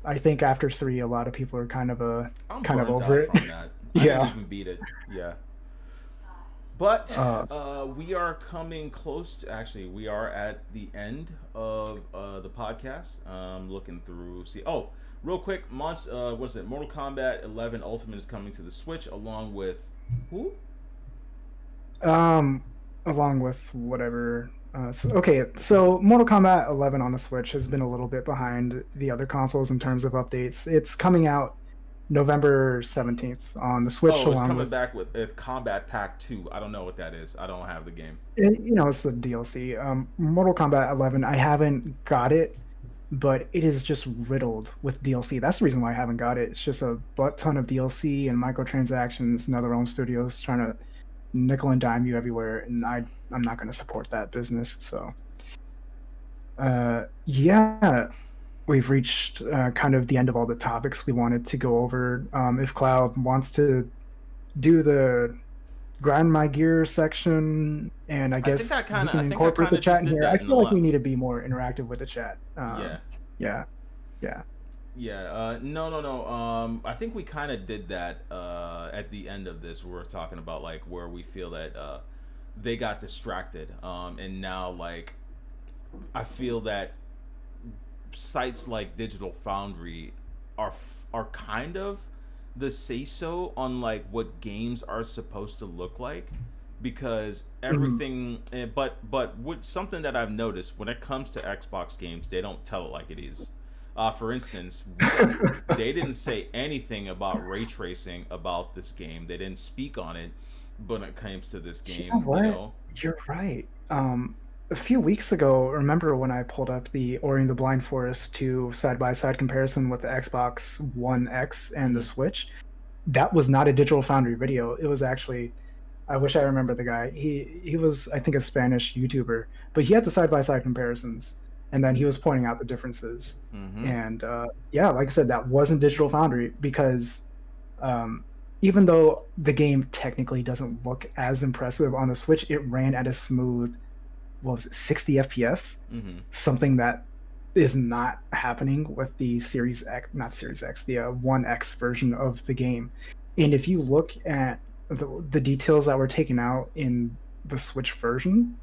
I think after 3, a lot of people are kind of I'm over burned it. out from that. I Yeah. didn't even beat it. Yeah. But we are coming close to, actually, we are at the end of the podcast. Looking through, real quick, what's it? Mortal Kombat 11 Ultimate is coming to the Switch along with who? Along with whatever. So Mortal Kombat 11 on the Switch has been a little bit behind the other consoles in terms of updates. It's coming out November 17th on the Switch. Oh, it's along coming with, back with Combat Pack 2. I don't know what that is. I don't have the game. it's the DLC. Mortal Kombat 11, I haven't got it, but it is just riddled with DLC. That's the reason why I haven't got it. It's just a butt ton of DLC and microtransactions and other own studios trying to nickel and dime you everywhere, and I'm not going to support that business. So yeah, we've reached kind of the end of all the topics we wanted to go over. If Cloud wants to do the grind my gear section, and I guess we can incorporate the chat in here. I feel like we need to be more interactive with the chat. Yeah. No. I think we kind of did that at the end of this. We're talking about like where we feel that they got distracted, and now like I feel that sites like Digital Foundry are kind of the say so on like what games are supposed to look like, because everything but what something that I've noticed when it comes to Xbox games, they don't tell it like it is. For instance, they didn't say anything about ray tracing about this game. They didn't speak on it when it comes to this game. You're right. A few weeks ago, remember when I pulled up the Ori and the Blind Forest 2 side-by-side comparison with the Xbox One X and the Switch? That was not a Digital Foundry video. It was actually, I wish I remember the guy. He was, I think, a Spanish YouTuber, but he had the side-by-side comparisons, and then he was pointing out the differences. And yeah, like I said, that wasn't Digital Foundry, because even though the game technically doesn't look as impressive on the Switch, it ran at a smooth, 60 FPS? Something that is not happening with the Series X, not Series X, the One X version of the game. And if you look at the details that were taken out in the Switch version,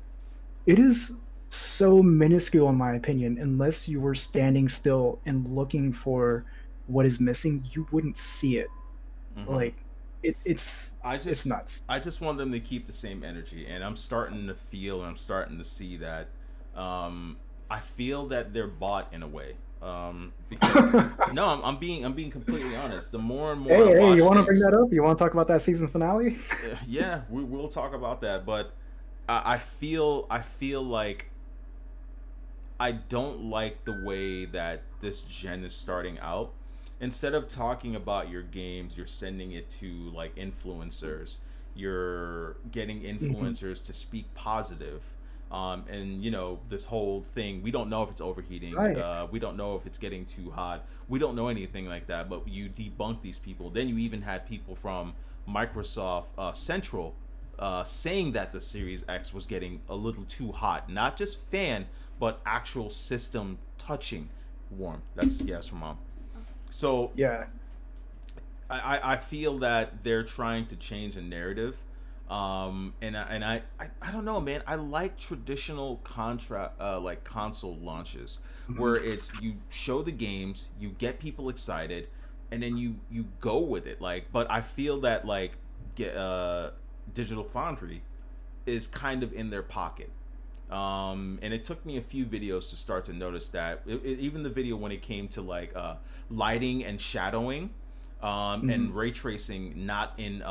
it is so minuscule in my opinion. Unless you were standing still and looking for what is missing, you wouldn't see it. Like it's nuts. I just want them to keep the same energy, and I'm starting to feel and I'm starting to see that I feel that they're bought in a way. Because no, I'm being completely honest. The more and more hey, you want to bring that up? You want to talk about that season finale? Yeah, we'll talk about that, but I feel like I don't like the way that this gen is starting out. Instead of talking about your games, you're sending it to like influencers. You're getting influencers to speak positive. And this whole thing, we don't know if it's overheating. Right. We don't know if it's getting too hot. We don't know anything like that, but you debunk these people. Then you even had people from Microsoft Central saying that the Series X was getting a little too hot. Not just fan, but actual system touching warm. That's from Mom. So yeah, I feel that they're trying to change a narrative, and I don't know, man. I like traditional console launches where it's you show the games, you get people excited, and then you go with it. But I feel that Digital Foundry is kind of in their pocket. And it took me a few videos to start to notice that. Even the video when it came to lighting and shadowing, and ray tracing, not in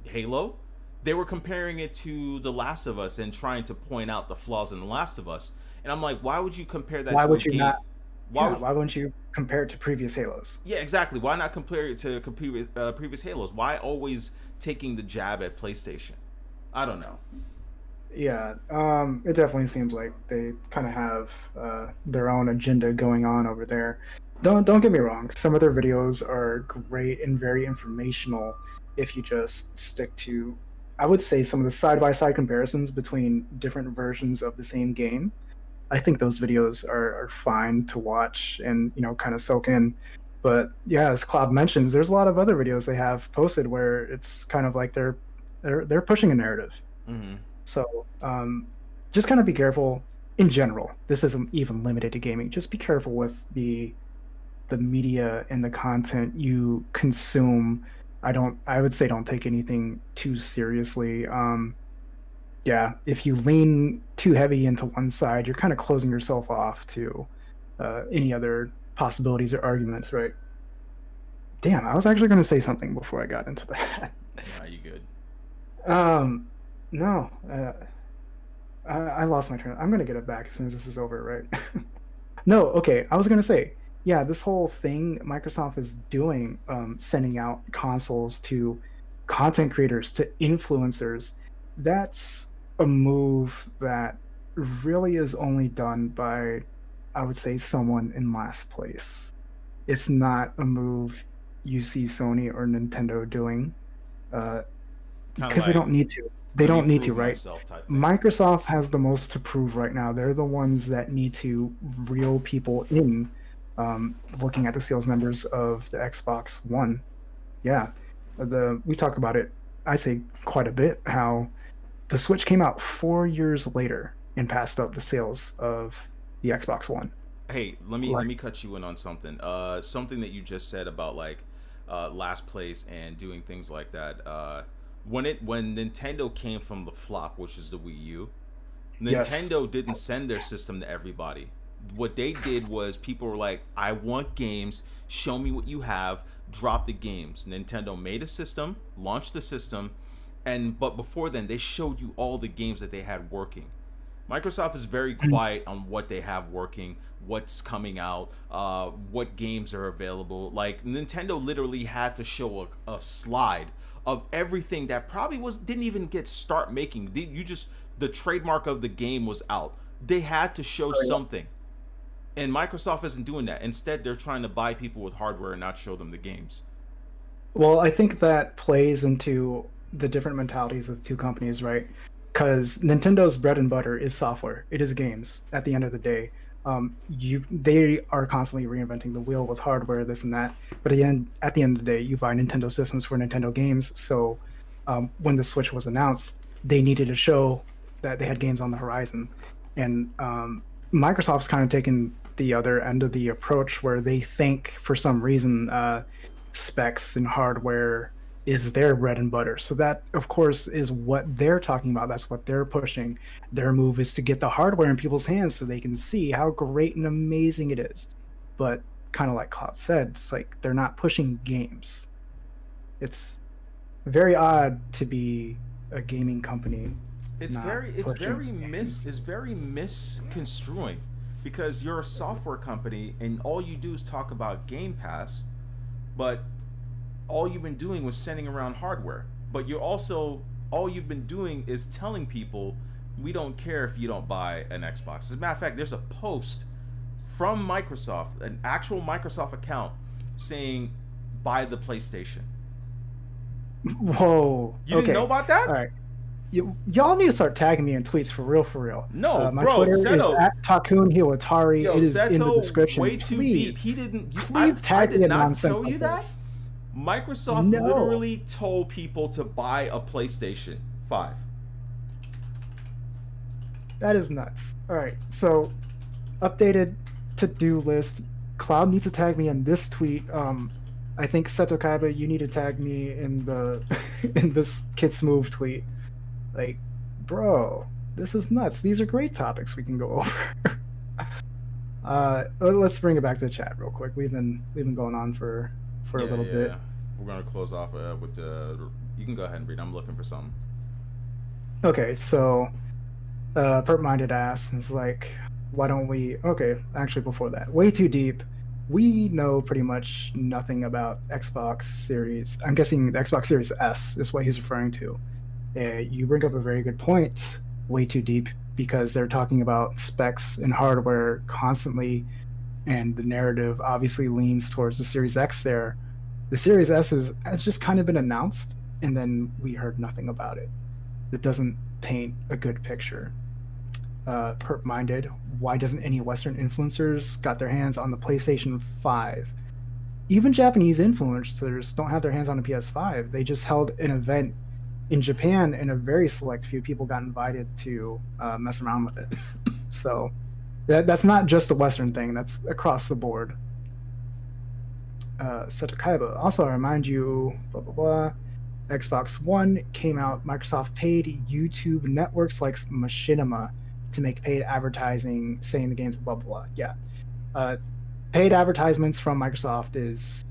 Halo, they were comparing it to The Last of Us and trying to point out the flaws in The Last of Us. And I'm like, why would you compare that? Why would you not? Why Yeah, would why wouldn't you compare it to previous Halos? Yeah, exactly. Why not compare it to previous Halos? Why always taking the jab at PlayStation? I don't know. Yeah, it definitely seems like they kind of have their own agenda going on over there. Don't get me wrong. Some of their videos are great and very informational if you just stick to, I would say, some of the side by side comparisons between different versions of the same game. I think those videos are fine to watch and kind of soak in. But yeah, as Cloud mentions, there's a lot of other videos they have posted where it's kind of like they're pushing a narrative. Mm-hmm. So just kind of be careful in general. This isn't even limited to gaming. Just be careful with the media and the content you consume. I would say don't take anything too seriously. Yeah, if you lean too heavy into one side, you're kind of closing yourself off to any other possibilities or arguments, right? Damn, I was actually going to say something before I got into that. Nah, you good. um, no, I lost my train. I'm gonna get it back as soon as this is over, right? No, okay. I was gonna say, yeah, this whole thing Microsoft is doing, sending out consoles to content creators, to influencers, that's a move that really is only done by, I would say, someone in last place. It's not a move you see Sony or Nintendo doing, uh, Kind of because they like don't need to. They let me don't need to, prove right? myself type thing. Microsoft has the most to prove right now. They're the ones that need to reel people in. Looking at the sales numbers of the Xbox One, yeah, we talk about it. I say quite a bit how the Switch came out 4 years later and passed up the sales of the Xbox One. Hey, let Like, me cut you in on something. Something that you just said about like last place and doing things like that. When Nintendo came from the flop, which is the Wii U, yes, Nintendo didn't send their system to everybody. What they did was people were like, "I want games. Show me what you have." Drop the games. Nintendo made a system, launched the system, but before then, they showed you all the games that they had working. Microsoft is very quiet on what they have working, what's coming out, what games are available. Like Nintendo literally had to show a slide of everything that probably was didn't even get start making. You just the trademark of the game was out. They had to show something, and Microsoft isn't doing that. Instead, they're trying to buy people with hardware and not show them the games. well, I think that plays into the different mentalities of the two companies, right? Because Nintendo's bread and butter is software. It is games. At the end of the day, they are constantly reinventing the wheel with hardware, this and that. But at the end of the day, you buy Nintendo systems for Nintendo games. So when the Switch was announced, they needed to show that they had games on the horizon, and Microsoft's kind of taken the other end of the approach where they think for some reason specs and hardware is their bread and butter. So that, of course, is what they're talking about. That's what they're pushing. Their move is to get the hardware in people's hands so they can see how great and amazing it is. But kind of like Cloud said, it's like they're not pushing games. It's very odd to be a gaming company. It's very misconstruing because you're a software company and all you do is talk about Game Pass, but all you've been doing was sending around hardware. But you're also all you've been doing is telling people we don't care if you don't buy an Xbox. As a matter of fact, there's a post from Microsoft, an actual Microsoft account, saying buy the PlayStation. Whoa. You Okay. didn't know about that? All right. Y'all need to start tagging me in tweets for real, for real. No, My bro, Twitter is Seto. at Takun Hiwatari. Yo, It is in the Seto, description. way too Please, deep. He didn't. please I tag did me in not nonsense tell you like that. this. Microsoft No. literally told people to buy a PlayStation 5. That is nuts. All right, so updated to-do list. Cloud needs to tag me in this tweet. I think Seto Kaiba, you need to tag me in the in this Kids Move tweet. Like, bro, this is nuts. These are great topics we can go over. Let's bring it back to the chat real quick. We've been going on for a little bit. We're gonna close off with the. You can go ahead and read. I'm looking for something. Okay, so Perp Minded asks, is like, why don't we? Okay, actually, before that, way too deep. We know pretty much nothing about Xbox Series. I'm guessing the Xbox Series S is what he's referring to. You bring up a very good point. Way too deep because they're talking about specs and hardware constantly, and the narrative obviously leans towards the Series X. There, the Series S has just kind of been announced, and then we heard nothing about it. That doesn't paint a good picture. Perp minded, why doesn't any Western influencers got their hands on the PlayStation 5? Even Japanese influencers don't have their hands on a PS5. They just held an event in Japan, and a very select few people got invited to mess around with it. So that's not just a Western thing, that's across the board. Satakaiba, also, I remind you, blah, blah, blah. Xbox One came out, Microsoft paid YouTube networks like Machinima to make paid advertising saying the game's blah, blah, blah. Yeah. Paid advertisements from Microsoft is,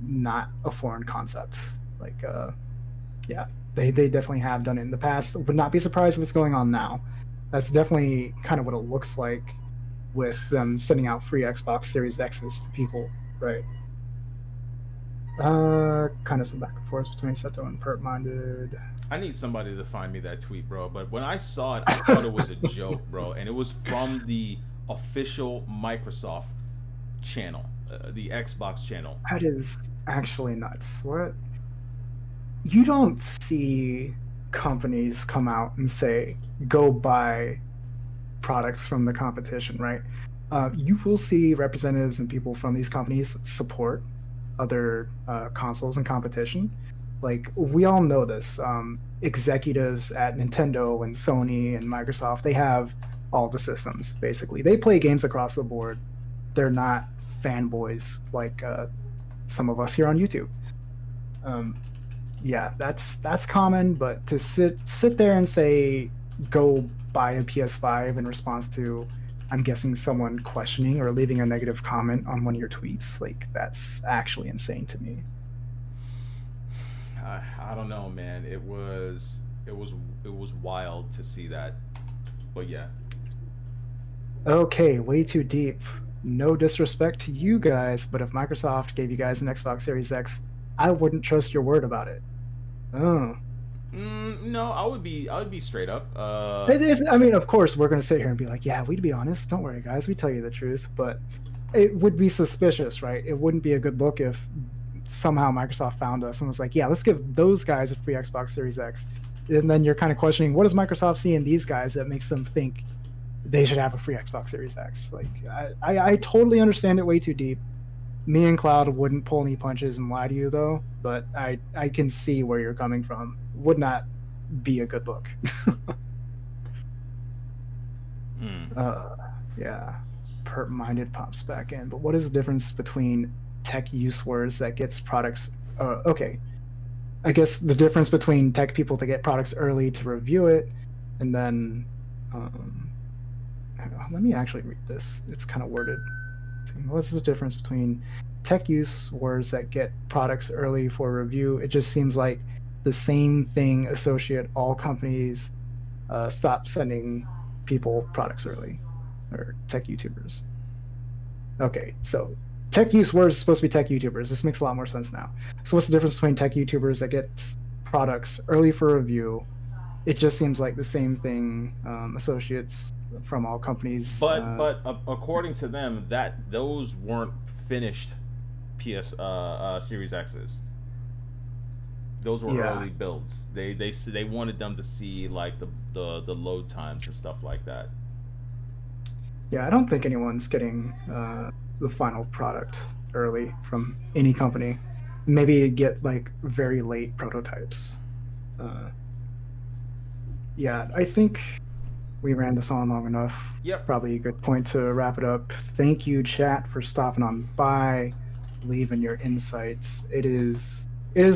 not a foreign concept. Like, yeah, they definitely have done it in the past. Would not be surprised if it's going on now. That's definitely kind of what it looks like with them sending out free Xbox Series X's to people, right? Kind of some back and forth between Seto and Perp Minded. I need somebody to find me that tweet, bro. But when I saw it, I thought it was a joke, bro. And it was from the official Microsoft channel, the Xbox channel. That is actually nuts. What? You don't see companies come out and say, go buy products from the competition, right? You will see representatives and people from these companies support other consoles and competition. Like, we all know this. Executives at Nintendo and Sony and Microsoft, they have all the systems, basically. They play games across the board. They're not fanboys like some of us here on YouTube. Yeah, that's common, but to sit there and say, go buy a PS5 in response to, I'm guessing, someone questioning or leaving a negative comment on one of your tweets, like, that's actually insane to me. I don't know, man. It was wild to see that, but yeah. Okay, way too deep. No disrespect to you guys, but if Microsoft gave you guys an Xbox Series X, I wouldn't trust your word about it. Oh. No, I would be straight up. It is, I mean, of course, we're going to sit here and be like, yeah, we'd be honest. Don't worry, guys. We tell you the truth. But it would be suspicious, right? It wouldn't be a good look if somehow Microsoft found us and was like, yeah, let's give those guys a free Xbox Series X. And then you're kind of questioning, what does Microsoft see in these guys that makes them think they should have a free Xbox Series X? Like, I totally understand it way too deep. Me and Cloud wouldn't pull any punches and lie to you, though. But I can see where you're coming from. Would not be a good look. Yeah, Perp Minded pops back in. But what is the difference between tech use words that gets products? Okay, I guess the difference between tech people that get products early to review it, and then let me actually read this. It's kind of worded. What's the difference between tech use words that get products early for review? It just seems like the same thing associate all companies stop sending people products early, or tech YouTubers. Okay, so tech use words is supposed to be tech YouTubers. This makes a lot more sense now. So what's the difference between tech YouTubers that get products early for review? It just seems like the same thing associates from all companies. But according to them, that those weren't finished PS Series X's. Those were early builds. They wanted them to see like the load times and stuff like that. Yeah, I don't think anyone's getting the final product early from any company. Maybe get like very late prototypes. Yeah, I think we ran this on long enough. Yep. Probably a good point to wrap it up. Thank you, chat, for stopping on by, leaving your insights. It is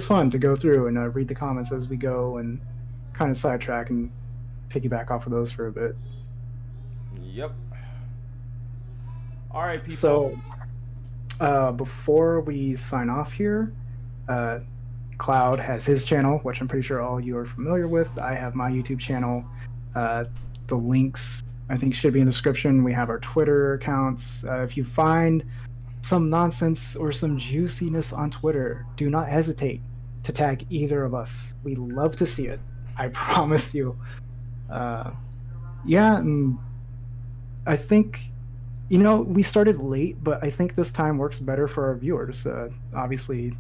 fun to go through and read the comments as we go and kind of sidetrack and piggyback off of those for a bit. Yep. All right, people. So, before we sign off here, Cloud has his channel, which I'm pretty sure all you are familiar with. I have my YouTube channel. The links I think should be in the description. We have our Twitter accounts. If you find some nonsense or some juiciness on Twitter, do not hesitate to tag either of us. We love to see it. I promise you. Yeah, and I think, we started late, but I think this time works better for our viewers. Obviously,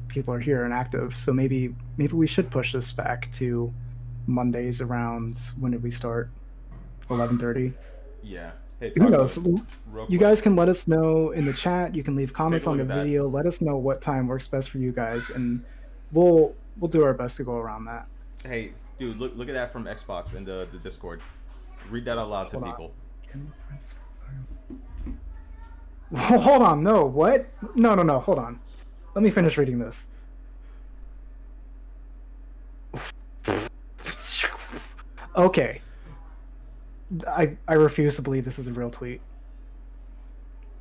people are here and active, so maybe we should push this back to Mondays around, when did we start? 11:30. Yeah. Hey, Who Taco, knows? real You quick. guys can let us know in the chat. You can leave comments a on look the at that. video. Let us know what time works best for you guys, and we'll do our best to go around that. Hey, dude, look at that from Xbox in the Discord. Read that out loud to Hold on. people. Hold on. No, what? No. Hold on. Let me finish reading this. Okay. I refuse to believe this is a real tweet.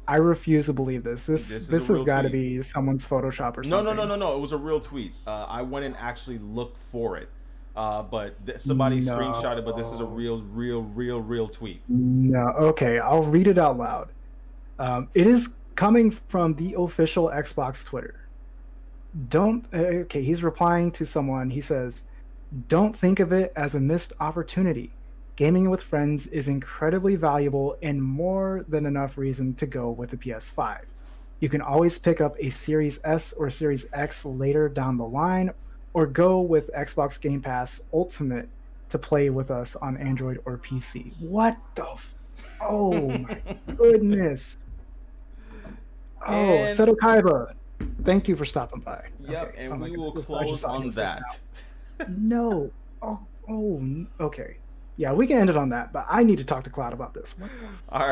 I refuse to believe this. This This is this a has real got to tweet. be someone's Photoshop or No, something. no. It was a real tweet. I went and actually looked for it. But somebody No. screenshot it. But this is a real tweet. No. Okay, I'll read it out loud. It is coming from the official Xbox Twitter. Okay, he's replying to someone. He says, "Don't think of it as a missed opportunity. Gaming with friends is incredibly valuable and more than enough reason to go with the PS5. You can always pick up a Series S or Series X later down the line, or go with Xbox Game Pass Ultimate to play with us on Android or PC." What the oh my goodness. Oh, And- Seto Kaiba, thank you for stopping by. Yep, Okay. and Oh my we will goodness, I just close saw on him say that. no. Okay. Yeah, we can end it on that, but I need to talk to Cloud about this. What the All right.